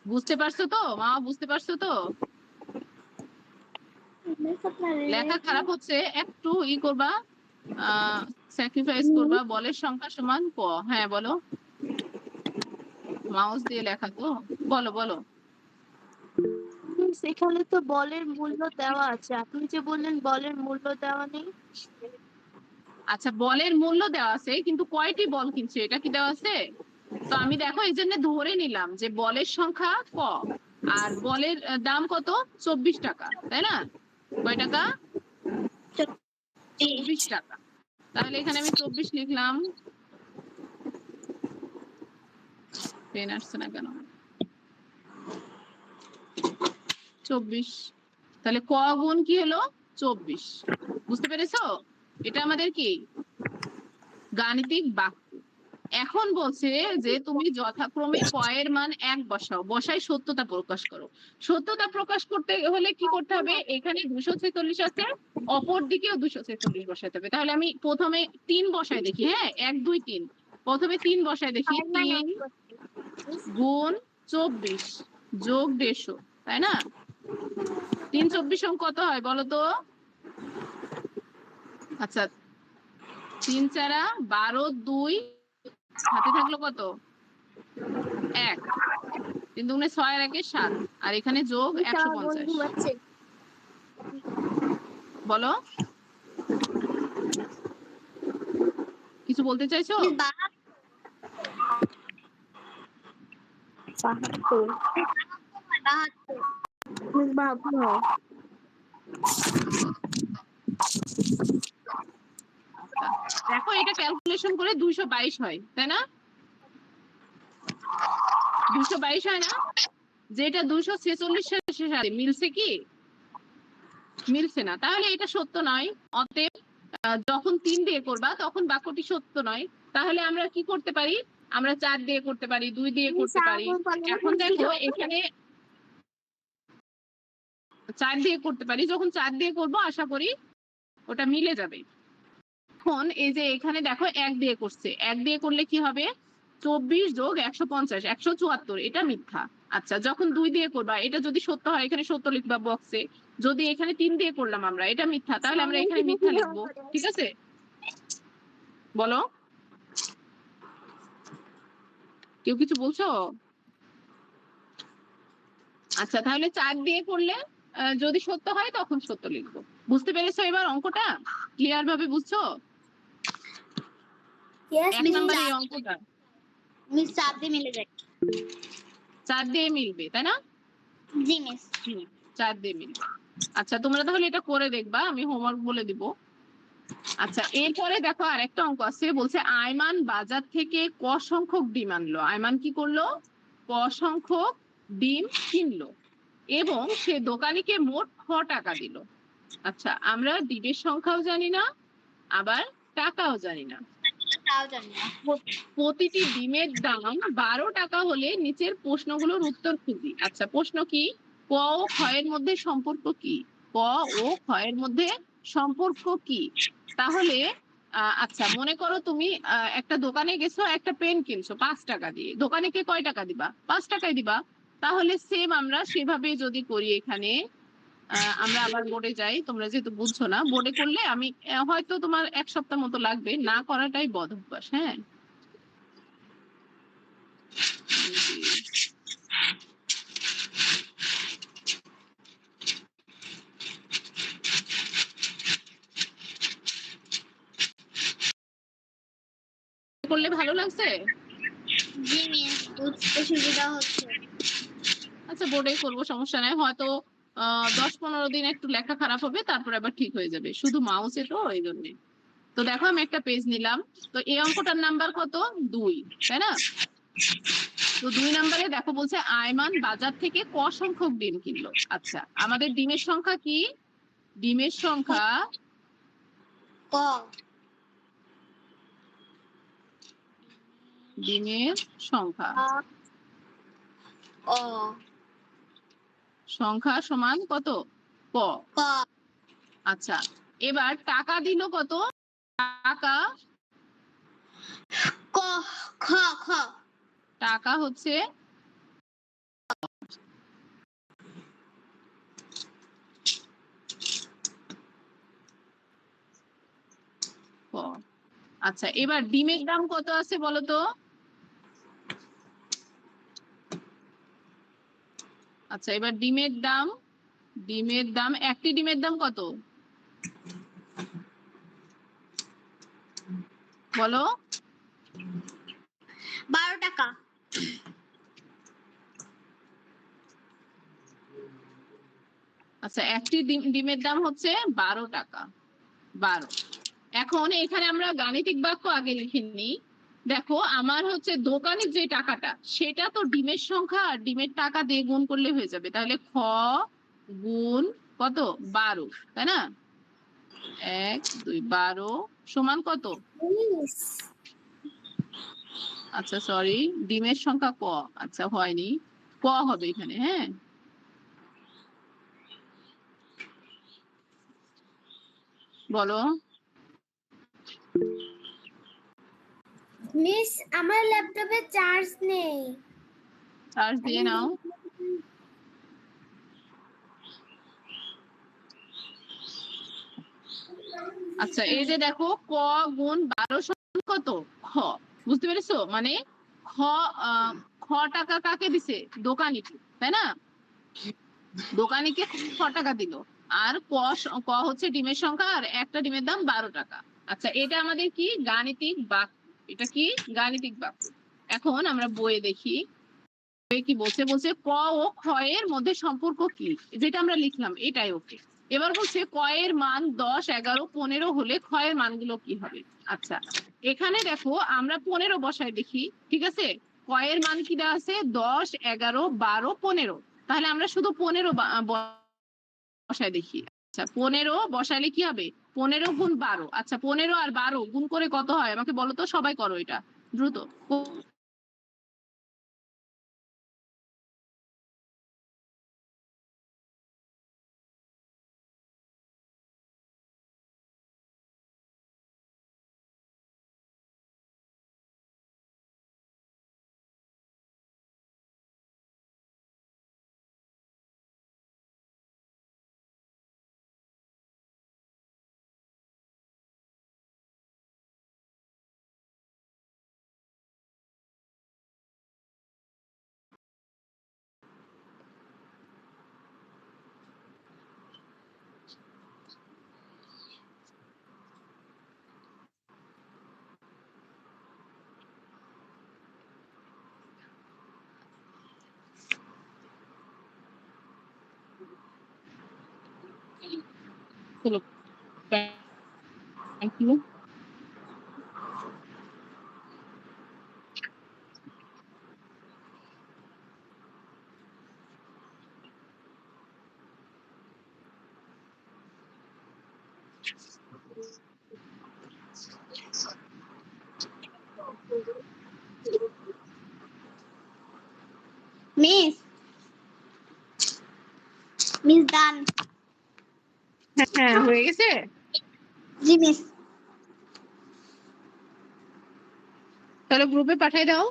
বুঝতে পারছো তো মা, বুঝতে পারছো তো? লেখা খারাপ হচ্ছে, একটু করবা, স্যাক্রিফাইস করবা। বলের সংখ্যা সমান ক, হ্যাঁ বলো, মাউস দিয়ে লেখা তো, বলো বলো। সেখানে তো বলের মূল্য দেওয়া আছে, আপনি যে বললেন বলের মূল্য দেওয়া নেই। আচ্ছা বলের মূল্য দেওয়া আছে, কিন্তু কয়টি বল কিনছে এটা কি দেওয়া আছে? তো আমি দেখো এই জন্য ধরে নিলাম যে বলের সংখ্যা ক, আর বলের দাম কত, 24 টাকা, তাই না? কয় টাকা, 24 টাকা। তাহলে এখানে আমি 24 লিখলাম, পেন আসছে না কেন, 24। তাহলে ক গুণ কি হলো, 24। বুঝতে পেরেছো? এটা আমাদের কি গাণিতিক বাক্য। এখন বলছে যে তুমি যথাক্রমে ক এর মান 1 বসাও, বসাই সত্যতা প্রকাশ করো। সত্যতা প্রকাশ করতে হলে কি করতে হবে, এখানে 246 আছে, অপর দিকেও 246 বসাতে হবে। তাহলে আমি প্রথমে 3 বসাই দেখি, হ্যাঁ 1 2 3, প্রথমে 3 বসাই দেখি, 3 গুণ 24 যোগ 150, তাই না? 3 24 কত হয় বলো তো? আচ্ছা 3 4 12, 2 হাতে থাকলো কত, 1, 3 দুগুণে 6 আর 1 7, আর এখানে যোগ 150। বলো কিছু বলতে চাইছো? দেখো এটা ক্যালকুলেশন করে 222 হয়, তাই না? 222 হয় না? যেটা 246 এর সাথে মিলছে কি, মিলছে না, তাহলে এটা সত্য নয়। অতএব যখন 3 দিয়ে করবা তখন বাক্যটি সত্য নয়। তাহলে আমরা কি করতে পারি, আমরা 4 দিয়ে করতে পারি, 2 দিয়ে করতে পারি। এখন দেখো এখানে 4 দিয়ে করতে পারি, যখন 4 দিয়ে করবো আশা করি ওটা মিলে যাবে। এখন এই যে এখানে দেখো 1 দিয়ে করছে, 1 দিয়ে করলে কি হবে 24 যোগ 150 174, এটা মিথ্যা। আচ্ছা যখন 2 দিয়ে করবা, এটা যদি সত্য হয় এখানে সত্য লিখবা বক্সে, যদি এখানে 3 দিয়ে করলাম আমরা, এটা মিথ্যা, তাহলে আমরা এখানে মিথ্যা লিখবো। ঠিক আছে, বলো কেউ কিছু বলছো? আচ্ছা তাহলে 4 দিয়ে করলে যদি সত্য হয় তখন সত্য লিখবো। বুঝতে পেরেছো এবার অঙ্কটা? ক্লিয়ার ভাবে বুঝছো? Yes, 1 নাম্বার এই অঙ্কটা মিস 4 দিয়ে মিলে যায়। 4 দিয়ে মিলবে, তাই না? জি মিস। 4 দিয়ে মিলবে। আচ্ছা তোমরা তাহলে এটা করে দেখবা, আমি হোমওয়ার্ক বলে দিব। আচ্ছা এরপরে দেখো আরেকটা অঙ্ক আছে, বলছে আয়মান বাজার থেকে ক সংখ্যক ডিম আনলো। আয়মান কি করলো? ক সংখ্যক ডিম কিনলো এবং সে দোকানিকে মোট ক টাকা দিল। আচ্ছা আমরা ডিমের সংখ্যাও জানি না, আবার টাকাও জানি না। তাও জানি না। প্রতিটি ডিমের দাম 12 টাকা হলে নিচের প্রশ্নগুলোর উত্তর খুঁজি। আচ্ছা প্রশ্ন কি? ক ও খ এর মধ্যে সম্পর্ক কি? ক ও খ এর মধ্যে সম্পর্ক কি? তাহলে আচ্ছা মনে করো তুমি একটা দোকানে গেছো, একটা পেন কিনছো 5 টাকা দিয়ে, দোকানিকে কয় টাকা দিবা? 5 টাকায় দিবা। তাহলে সেম আমরা সেভাবে যদি করি এখানে, আমরা আবার বোর্ডে যাই, তোমরা যেহেতু বুঝছো না, বোর্ডে করলে আমি হয়তো তোমার 1 সপ্তাহ মতো লাগবে, না করাটাই বদ অভ্যাস। হ্যাঁ করলে ভালো লাগছে? জি মিস, বুঝতে সুবিধা হচ্ছে। আচ্ছা বোর্ডে করবো, সমস্যা নাই। হয়তো 10-15 দিন একটু লেখা খারাপ হবে, তারপর আবার ঠিক হয়ে যাবে, শুধু মাউসে তো এই জন্যে। তো দেখো আমি একটা পেজ নিলাম, তো এই অঙ্কটার নাম্বার কত? 2, তাই না? তো 2 নাম্বারে দেখো বলছে আয়মান বাজার থেকে ক সংখ্যক ডিম কিনলো। আচ্ছা আমাদের ডিমের সংখ্যা কি? ডিমের সংখ্যা ক ডিমের সংখ্যা ও সংখ্যা সমান কত? ক। ক আচ্ছা এবার টাকা দিল কত? টাকা ক খ খ টাকা হচ্ছে ক। আচ্ছা এবার ডিমের দাম কত আছে বলো তো? আচ্ছা এবার ডিমের দাম একটি ডিমের দাম কত বলো? 12 টাকা। আচ্ছা একটি ডিমের দাম হচ্ছে 12 টাকা। 12। এখন এখানে আমরা গাণিতিক বাক্য আগে লিখে নিই। দেখো আমার হচ্ছে দোকানের যে টাকাটা, সেটা তো ডিমের সংখ্যা আর ডিমের টাকা দিয়ে গুণ করলে হয়ে যাবে। তাহলে খ গুণ কত? 12, তাই না? 1 2 12 সমান কত? আচ্ছা সরি, ডিমের সংখ্যা ক, আচ্ছা হয়নি, ক হবে এখানে। হ্যাঁ বলো। মিস আমার ল্যাপটপে চার্জ নেই। চার্জ দিয়ে নাও। আচ্ছা এই যে দেখো ক গুণ 12 সমান কত? খ। বুঝতে পেরেছো? মানে খ খ টাকা কাকে দিছে? দোকানিকে, তাই না? দোকানিকে খ টাকা দিল, আর ক হচ্ছে ডিমের সংখ্যা, আর একটা ডিমের দাম 12 টাকা। আচ্ছা এটা আমাদের কি? গাণিতিক বাক্য। এটা কি? গাণিতিক বাক্য। এখন আমরা বইয়ে দেখি কি বলছে। বলছে ক ও খ এর মধ্যে সম্পর্ক কি, যেটা আমরা লিখলাম এটাই ওকে। এবার বলছে ক এর মান 10 11 15 হলে খ এর মানগুলো কি হবে। আচ্ছা এখানে দেখো আমরা 15 বসায় দেখি, ঠিক আছে? ক এর মান কি দেওয়া আছে? 10 11 12 15। তাহলে আমরা শুধু 15 বসায় দেখি। আচ্ছা 15 বসাইলে কি হবে? 15 গুণ 12। আচ্ছা 15 আর 12 গুণ করে কত হয় আমাকে বলো তো, সবাই করো এটা দ্রুত। চলো continue। মিস মিস ডান। হ্যাঁ হয়ে গেছে। জি মিস। তাহলে গ্রুপে পাঠাই দাও।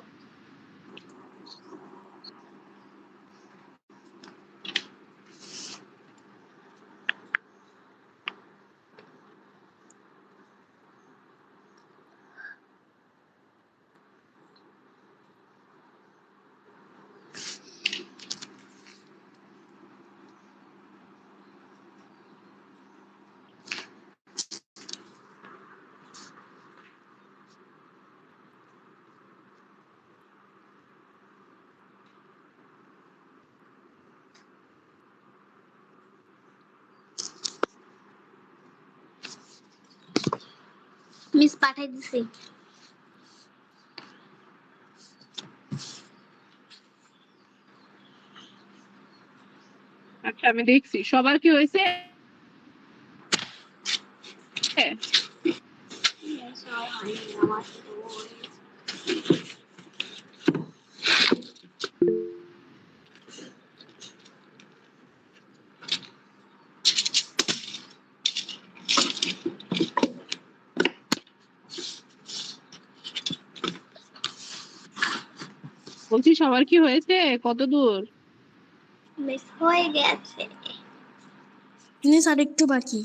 মিস পাঠাই দিছি। আচ্ছা আমি দেখছি সবার কি হয়েছে। বলছি সবার কি হয়েছে, কত দূর? মিস হয়ে গেছে। মিস আর একটু বাকি।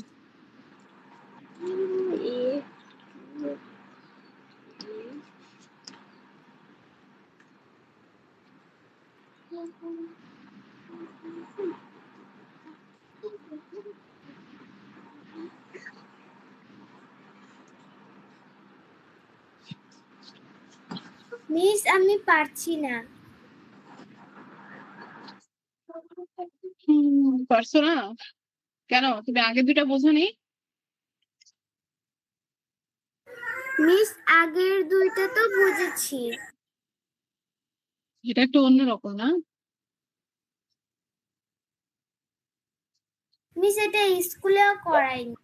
মিস আমি পারছি না। পারছো না কেন? তুমি আগে দুইটা বোঝোনি? মিস আগের দুইটা তো বুঝেছি। এটা একটু অন্যরকম না? মিস এটা স্কুলেও করাইনি।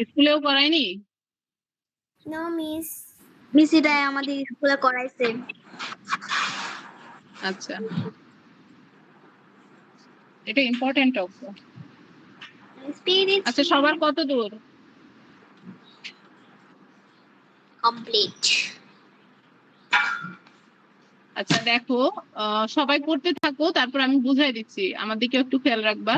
স্কুলেও করায়নি? No miss. মিস এটা আমাদের স্কুলে করাইছে। আচ্ছা এটা ইম্পর্টেন্ট অংশ। আচ্ছা সবার কত দূর? কমপ্লিট। আচ্ছা দেখো সবাই পড়তে থাকো, তারপর আমি বুঝাই দিচ্ছি, আমার দিকে একটু খেয়াল রাখবা।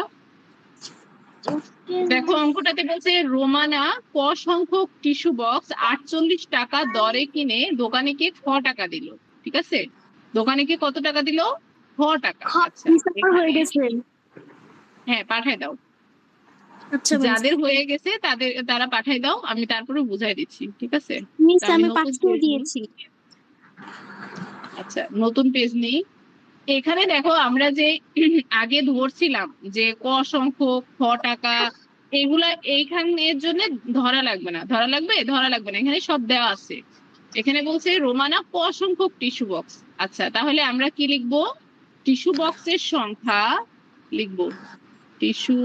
দেখো অঙ্কটাতে বলছে রোমানা ক সংখ্যক টিস্যু বক্স 48 টাকা দরে কিনে দোকানিকে 6 টাকা দিল। ঠিক আছে, দোকানিকে কত টাকা দিল? 6 টাকা। আচ্ছা হয়ে এখানে গেছে। হ্যাঁ পাঠাই দাও। আচ্ছা মিস। যাদের হয়ে গেছে তারা পাঠাই দাও, আমি তারপরে বুঝাই দিচ্ছি। ঠিক আছে, মিস তা আমি আমি নতুন পাঠিয়ে পেজ নিই। দিয়েছি। আচ্ছা নতুন পেজ নিই। এখানে দেখো আমরা যে আগে ধরছিলাম যে ক সংখ্যক খ টাকা, এগুলা এইখানের জন্য ধরা লাগবে না, ধরা লাগবে ধরা লাগবে না, এখানে সব দেওয়া আছে। এখানে বলছে রোমানা ক সংখ্যক টিস্যু বক্স। আচ্ছা তাহলে আমরা কি লিখবো? টিস্যু বক্সের সংখ্যা লিখবো, টিস্যু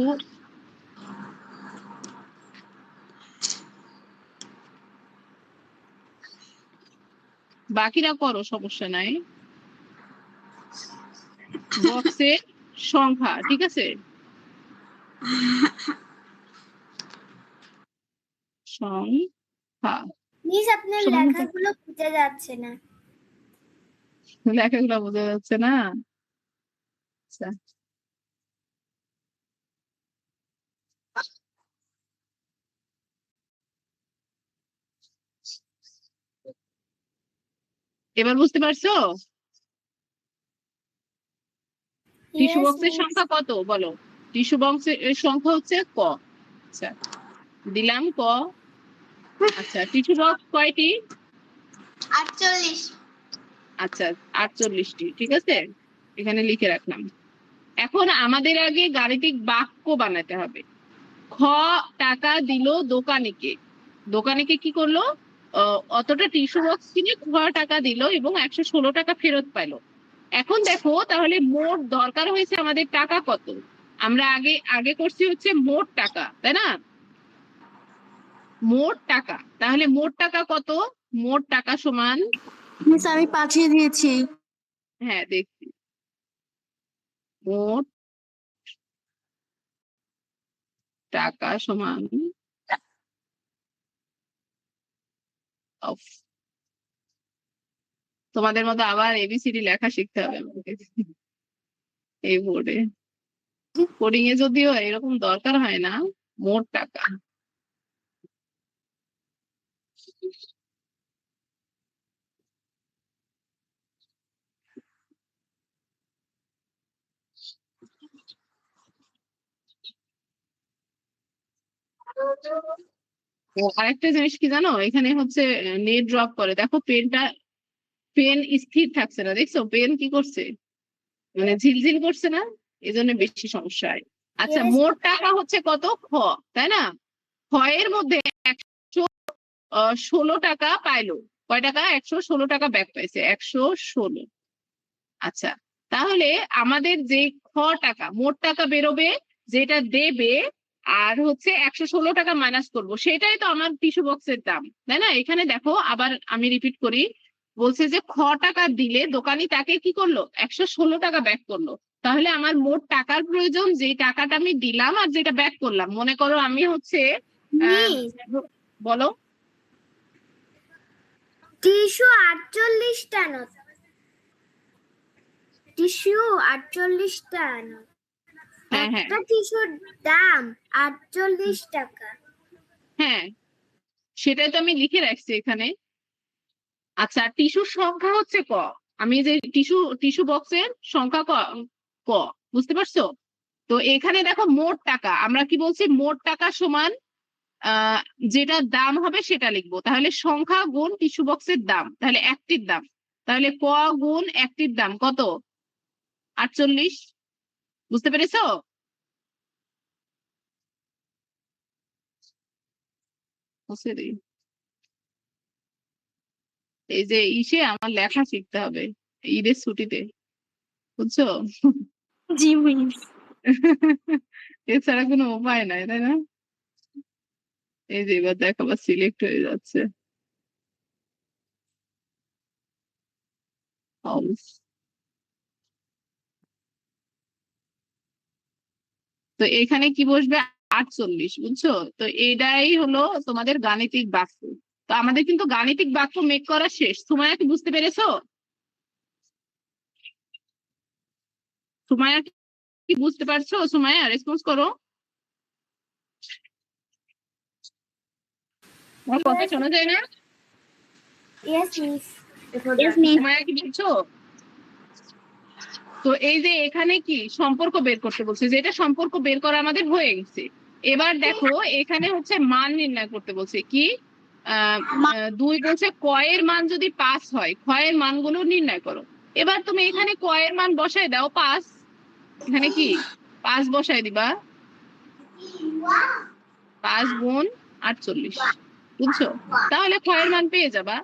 বাকিরা করো সমস্যা নাই। বক্সের সংখ্যা, ঠিক আছে, সংখ্যা। মিস আপনার সবার মতো লেখাগুলো বুঝা যাচ্ছে না। লেখাগুলো বোঝা যাচ্ছে না? আচ্ছা এবার বুঝতে পারছো? টিস্যু ইয়েস বক্সের মিস। সংখ্যা কত বলো? টিস্যু বক্সের সংখ্যা হচ্ছে ক। আচ্ছা দিলাম ক। আচ্ছা টিস্যু বক্স কয়টি? 48। আচ্ছা 48টি, ঠিক আছে, এখানে লিখে রাখলাম। এখন আমাদের আগে গাণিতিক বাক্য বানাতে হবে। খ টাকা দিল দোকানিকে, দোকানিকে কি করলো, অতটা টিস্যু বক্স কিনে খ টাকা দিল এবং 116 টাকা ফেরত পাইলো। এখন দেখো তাহলে মোট দরকার হয়েছে আমাদের টাকা কত। আমরা আগে আগে করছি হচ্ছে মোট টাকা, তাই না? মোট টাকা, তাহলে মোট টাকা কত? মোট টাকা সমান, মিস আমি পাঠিয়ে দিয়েছি। হ্যাঁ দেখছি, মোট টাকা সমান অফ, তোমাদের মতো আবার এবিসিডি লেখা শিখতে হবে আমাকে এই বোর্ডে। কোডিং এ যদিও এরকম দরকার হয় না। মোট টাকা, আরেকটা জিনিস কি জানো, এখানে হচ্ছে নেট ড্রপ করে, দেখো পেনটা, পেন স্থির থাকছে না, দেখছো পেন কি করছে, মানে ঝিলঝিল করছে না, এই জন্য বেশি সমস্যা হয়। আচ্ছা মোট টাকা হচ্ছে কত, খ, তাই না? খ এর মধ্যে 116 টাকা পাইলো, কয় টাকা, 116 টাকা ব্যাক পাইছে, 116। আচ্ছা তাহলে আমাদের যে খ টাকা, মোট টাকা বেরোবে যেটা দেবে, আর হচ্ছে 116 টাকা মাইনাস করবো, সেটাই তো আমার টিস্যু বক্সের দাম, তাই না? এখানে দেখো আবার আমি রিপিট করি, বলছে যে খ টাকা দিলে দোকানি তাকে কি করলো, 116 টাকা ব্যাক করলো। তাহলে আমার মোট টাকার প্রয়োজন, যে টাকাটা আমি দিলাম আর যেটা ব্যাক করলাম। মনে করো আমি হচ্ছে বলো, টিস্যু 48টা না, টিস্যু 48টা না, হ্যাঁ হ্যাঁ একটা টিস্যুর দাম 48 টাকা। হ্যাঁ, সেটাই তো আমি লিখে রাখছি এখানে। আচ্ছা টিস্যুর সংখ্যা হচ্ছে ক, আমি যে টিস্যু বক্সের সংখ্যা ক, বুঝতে পারছো? তো এখানে দেখো মোট টাকা, আমরা কি বলছি, মোট টাকা সমান যেটা দাম হবে সেটা লিখবো। তাহলে সংখ্যা গুণ টিস্যু বক্সের দাম, তাহলে একটির দাম, তাহলে ক গুণ একটির দাম কত, 48। বুঝতে পেরেছো? বুঝতে দিই। এই যে ইসে আমার লেখা শিখতে হবে ঈদের ছুটিতে, বুঝছো? জি মিস। এছাড়া কোনো উপায় নাই, তাই না? এই যে এবার দেখো আবার সিলেক্ট হয়ে যাচ্ছে। তো এখানে কি বসবে, 48, বুঝছো? তো এটাই হলো তোমাদের গাণিতিক বাক্য। তো আমাদের কিন্তু গাণিতিক বাক্য মেক করা শেষ। সুমাইয়া কি বুঝতে পেরেছো? সুমাইয়া কি বুঝতে পারছো? সুমাইয়া রেসপন্স করো, আমার কথা শোনা যায় না? Yes miss. সুমাইয়া কি বুঝছো? তো এই যে এখানে কি সম্পর্ক বের করতে বলছে, যে এটা সম্পর্ক বের করা আমাদের হয়ে গেছে। এবার দেখো এখানে হচ্ছে মান নির্ণয় করতে বলছে কি, 2 বলছে ক এর মান যদি 5 হয়, খ এর মানগুলো নির্ণয় করো। এবার তুমি এখানে ক এর মান বসায় দাও 5, এখানে কি 5 বসায় দিবা, 5 গুণ 48, বুঝছো? তাহলে খ এর মান পেয়ে যাবা।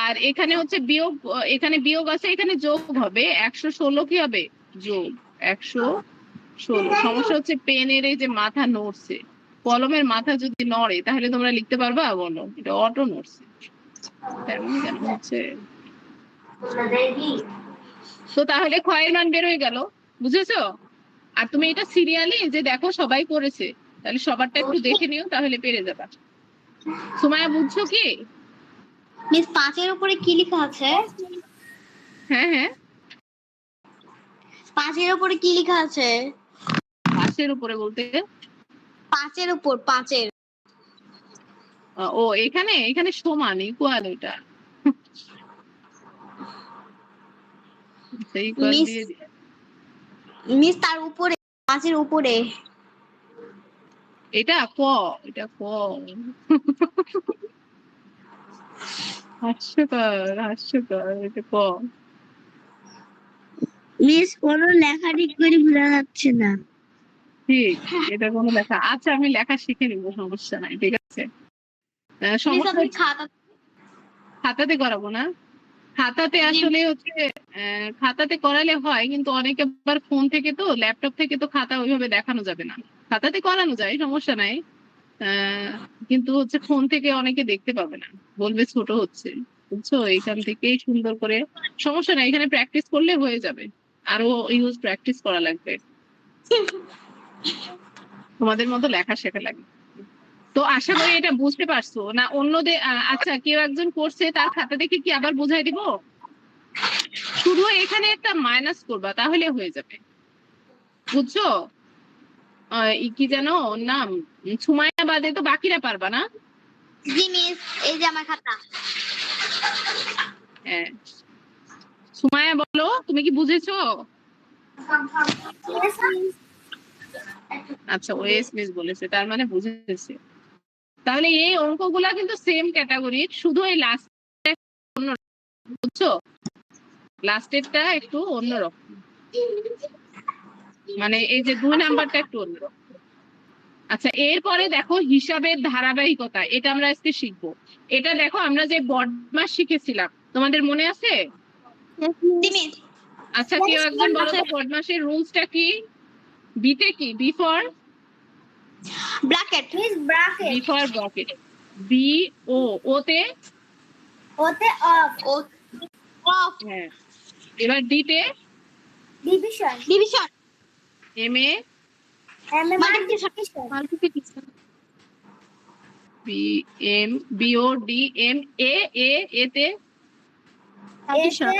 আর এখানে হচ্ছে বিয়োগ, এখানে বিয়োগ আছে, এখানে যোগ হবে, 116 কি হবে, যোগ 116। সমস্যা হচ্ছে পেনের এই যে মাথা নড়ছে, কলমের মাথা যদি নড়ে তাহলে তোমরা লিখতে পারবা, বলো? এটা অটো নড়ছে, তেমন কেন হচ্ছে? তো তাহলে ক্ষয়ের মান বের হয়ে গেল, বুঝেছো? আর তুমি এটা সিরিয়ালি যে দেখো সবাই করেছে, তাহলে সবারটা একটু দেখে নিও, তাহলে পেরে যাবা। সুমাইয়া বুঝছো কি? মিস 5 এর উপরে কি লেখা আছে? হ্যাঁ হ্যাঁ, 5 এর উপরে কি লেখা আছে? 5 এর উপরে বলতে 5 এর উপর, 5 এর। ও এখানে এখানে সমান ইকুয়াল, ওইটা ইকুয়াল মিস দিয়ে দিই। মিস তার উপরে, 5 এর উপরে। এটা ক, এটা ক। হাস্যকর হাস্যকর, এটা ক। মিস কোনো লেখা ঠিক করে বোঝা যাচ্ছে না। ঠিক, এটা কোনো লেখা। আচ্ছা আমি লেখা শিখে নিবো, সমস্যা নাই, ঠিক আছে। মিস সমস্যা আপনি খাতা খাতাতে করাবো না, খাতাতে আসলে হচ্ছে খাতাতে করালে হয়, কিন্তু অনেকে আবার ফোন থেকে তো ল্যাপটপ থেকে তো খাতা ওইভাবে দেখানো যাবে না। খাতাতে করানো যায়, সমস্যা নাই, কিন্তু হচ্ছে ফোন থেকে অনেকে দেখতে পাবে না, বলবে ছোট হচ্ছে, বুঝছো? এইখান থেকেই সুন্দর করে, সমস্যা নাই, এখানে প্র্যাকটিস করলে হয়ে যাবে, আরো ইউজ প্র্যাকটিস করা লাগবে, তোমাদের মতো লেখা শেখা লাগবে। তো আশা করি এটা বুঝতে পারছো না অন্যদের। আচ্ছা কেউ একজন করছে, তার খাতা দেখে কি আবার বুঝাই দিব? শুধু এখানে একটা মাইনাস করবা, তাহলে হয়ে যাবে, বুঝছো? কি যেন ওর নাম, সুমাইয়া বাদে তো বাকিরা পারবা না। জি মিস, এই যে আমার খাতা। হ্যাঁ, সুমাইয়া বলো, তুমি কি বুঝেছো? আচ্ছা ওএস মিস বলেছে, তার মানে বুঝেছে। তাহলে এই অঙ্কগুলা কিন্তু সেম ক্যাটাগরির, শুধু এই লাস্ট অন্য, বুঝছো? লাস্টেরটা একটু অন্যরকম, মানে এই যে 2 নাম্বারটা একটু অন্যরকম। আচ্ছা এরপরে দেখো হিসাবের ধারাবাহিকতা, এটা আমরা আজকে শিখবো। এটা দেখো আমরা যে বদমাস শিখেছিলাম, তোমাদের মনে আছে? জি মিস। আচ্ছা কেউ একজন বলো তো বদমাসের রুলসটা কি? বিতে কি? B for bracket miss, bracket B for bracket, B O, ওতে ওতে অফ, ও অফ, হ্যাঁ। এবার ডিতে division, division, M A M A multiplication, multiplication, B M B O D M A, এতে অ্যাডিশন,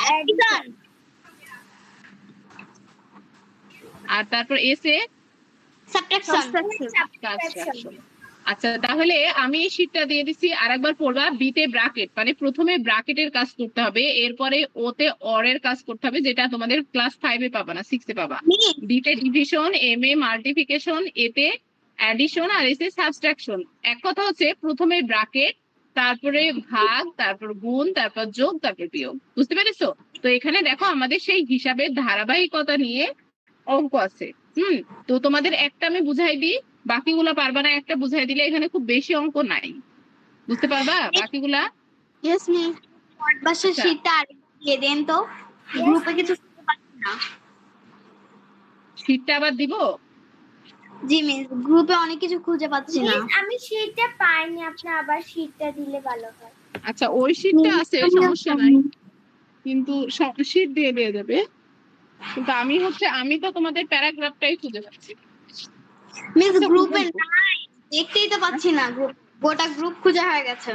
অ্যাডিশন, আর তারপর এস এ সাবট্রাকশন, সাবট্রাকশন। আচ্ছা তাহলে আমি এই শীটটা দিয়ে দিচ্ছি, আরেকবার পড়বা। বিতে ব্র্যাকেট, মানে প্রথমে ব্র্যাকেটের কাজ করতে হবে, এরপরে ওতে অরের কাজ করতে হবে, যেটা তোমাদের ক্লাস 5 এ পাবা না, 6 এ পাবা। বিতে ডিভিশন, এম এ মাল্টিপ্লিকেশন, এতে অ্যাডিশন, আর এসে সাবট্রাকশন। এক কথা হচ্ছে প্রথমে ব্র্যাকেট, তারপরে ভাগ, তারপর গুণ, তারপর যোগ, তারপর বিয়োগ। বুঝতে পেরেছো? তো এখানে দেখো আমাদের সেই হিসাবের ধারাবাহিকতা নিয়ে অঙ্ক আছে। তো তোমাদের একটা আমি বুঝাই দিই, বাকিগুলা পারবা না, একটা বুঝাই দিলে এখানে খুব বেশি অঙ্ক নাই, বুঝতে পারবা বাকিগুলা? ইয়েস মিস, বাসের আচ্ছা। শীটটা আর দিয়ে দেন তো, গ্রুপে কিছু খুঁজে পাচ্ছি না। শীটটা আবার দিব? জি মিস, গ্রুপে অনেক কিছু খুঁজে পাচ্ছি না। আমি শীটটা পাইনি, আপনি আবার শীটটা দিলে ভালো হয়। আচ্ছা ওই শীটটা আছে, সমস্যা নাই, কিন্তু শীট দিয়ে দিয়ে যাবে, কিন্তু আমি তো তোমাদের প্যারাগ্রাফটাই খুঁজে পাচ্ছি। মিস আচ্ছা, গ্রুপে বুঝলাম তো। নাই, দেখতেই তো পাচ্ছি না, গ্রুপ গোটা গ্রুপ খুঁজে হয়ে গেছে,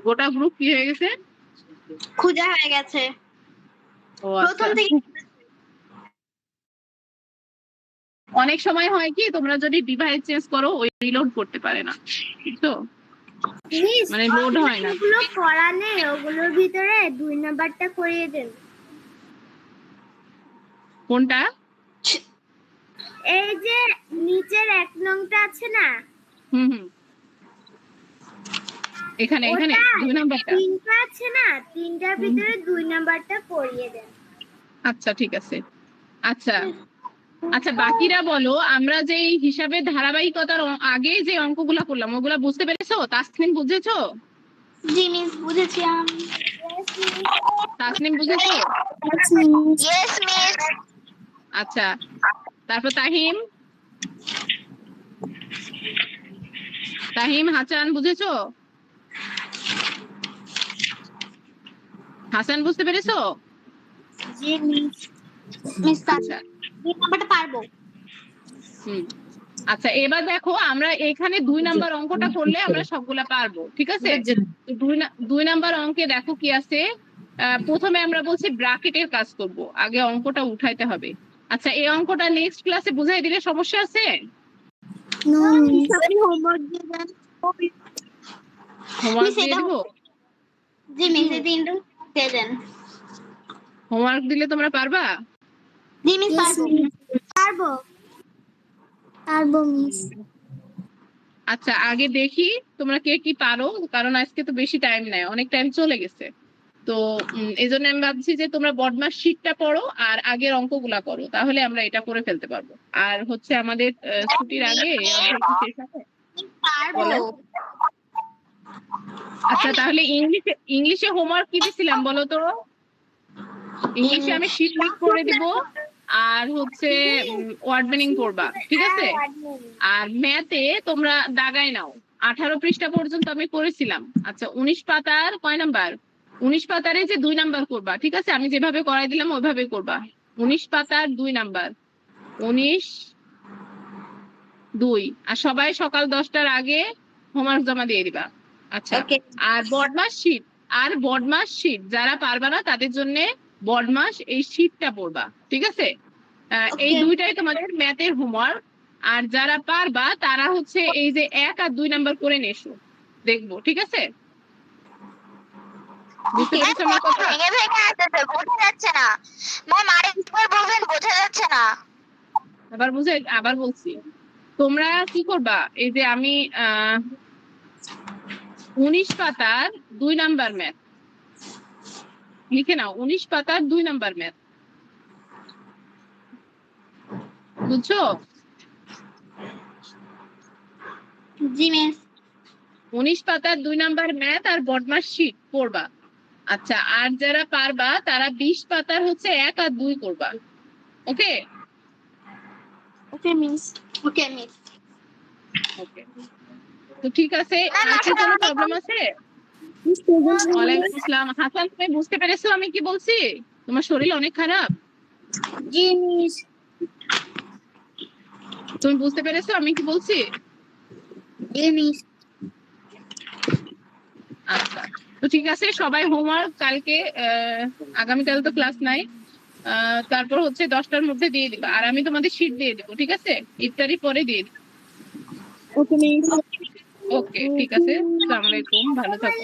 গোটা গ্রুপ কি হয়ে গেছে? খুঁজে হয়ে গেছে ও প্রথম আচ্ছা। থেকে। অনেক সময় হয় কি, তোমরা যদি ডিভাইস চেঞ্জ করো ওই রিলোড করতে পারে না, বুঝছো? মিস মানে লোড হয় না। ওগুলো করা নেই, ওগুলোর ভিতরে 2 নাম্বারটা করিয়ে দেন। কোনটা? এই যে নিচের 1 নংটা আছে না, হুম, এখানে এখানে 2 নাম্বারটা। 3টা আছে না, 3টার ভিতরে 2 নাম্বারটা করিয়ে দেন। আচ্ছা ঠিক আছে। আচ্ছা আচ্ছা বাকিরা বলো, আমরা যে এই হিসাবের ধারাবাহিকতার আগে যে অঙ্কগুলা করলাম ওগুলা বুঝতে পেরেছো? তাসনিম বুঝেছো? জি মিস, বুঝেছি আমি। তাসনিম বুঝেছো? Yes miss. আচ্ছা তারপর তাহিম, হাসান বুঝেছো? হাসান বুঝতে পেরেছো? জি মিস। মিস আচ্ছা এই নাম্বারটা পারবো। আচ্ছা এবার দেখো আমরা এখানে 2 নাম্বার অঙ্কটা করলে আমরা সবগুলা পারবো, ঠিক আছে? 2 নাম্বার অঙ্কে দেখো কি আছে। প্রথমে আমরা বলছি ব্র্যাকেটের কাজ করব, আগে অঙ্কটা উঠাইতে হবে। আচ্ছা এই অঙ্কটা নেক্সট ক্লাসে বুঝাই দিলে সমস্যা আছে? আপনি হোমওয়ার্ক দিয়ে দেন। হোমওয়ার্ক দিয়ে দিব? জি মিস, এই তিনটা দিয়ে দেন। হোমওয়ার্ক দিলে তোমরা পারবা? জি মিস, পারবো। পারবো পারবো মিস। আচ্ছা আগে দেখি তোমরা কে কি পারো, কারণ আজকে তো বেশি টাইম নাই, অনেক টাইম চলে গেছে। তো এই জন্য আমি ভাবছি যে তোমরা বদমাস শীটটা পড়ো আর আগের অঙ্কগুলা করো, তাহলে আমরা এটা করে ফেলতে পারবো। আর হচ্ছে আমাদের ছুটির আগে অধ্যায় কি শেষ হবে? পারবো। বলো। আচ্ছা তাহলে ইংলিশে হোমওয়ার্ক কি দিছিলাম বলো তো? ইংলিশে আমি শীট লিক করে দিব, আর হচ্ছে ওয়ার্ড মিনিং করবা, ঠিক আছে? আর ম্যাথে তোমরা দাগাই নাও, 18 পৃষ্ঠা পর্যন্ত আমি করেছিলাম। আচ্ছা 19 পাতার কয় নাম্বার? 19 পাতারে যে 2 নাম্বার করবা, ঠিক আছে? আমি যেভাবে করাই দিলাম ওইভাবে করবা। 19 পাতার 2 নাম্বার, 19-2। আর সবাই সকাল 10টার আগে হোমওয়ার্ক জমা দিয়ে দিবা। আচ্ছা ওকে। আর বদমাস শীট যারা পারবা না তাদের জন্য বদমাস এই শীটটা পড়বা, ঠিক আছে? এই Okay. দুইটাই তোমাদের ম্যাথের হোমওয়ার্ক। আর যারা পারবা তারা হচ্ছে এই যে 1 আর 2 নাম্বার করে নেছো, দেখবো, ঠিক আছে? বুঝতে পেরেছো আমার কথা? ভেঙে ভেঙে আসতেছে, বোঝা যাচ্ছে না। ম্যাম আরেকবার বলবেন, বোঝা যাচ্ছে না। আবার বলছি, তোমরা কি করবা, এই যে আমি 19 পাতার 2 নাম্বার ম্যাথ লিখে নাও, 19 পাতার 2 নাম্বার ম্যাথ, বুঝছো? জি মিস। 19 পাতার 2 নাম্বার ম্যাথ আর বদমাস শীট পড়বা। আচ্ছা আর যারা পারবা তারা 20 পাতার হচ্ছে 1 আর 2 করবা, ওকে? ওকে মিস। ওকে মিস। ওকে, তো ঠিক আছে। আর কি কোনো প্রবলেম আছে? ওয়ালাইকুম আসসালাম। হাসান তুমি বুঝতে পেরেছো আমি কি বলছি? তোমার শরীর অনেক খারাপ, জি মিস। তুমি বুঝতে পেরেছো আমি কি বলছি? জি মিস। আচ্ছা তো ঠিক আছে, সবাই হোমওয়ার্ক কালকে, আগামীকাল তো ক্লাস নাই, তারপর হচ্ছে 10টার মধ্যে দিয়ে দিবা। আর আমি তোমাদের শীট দিয়ে দেবো, ঠিক আছে? ইফতারি পরে দিয়ে দিবো। ওকে মিস। ওকে ঠিক আছে, আসসালামু আলাইকুম, ভালো থাকো।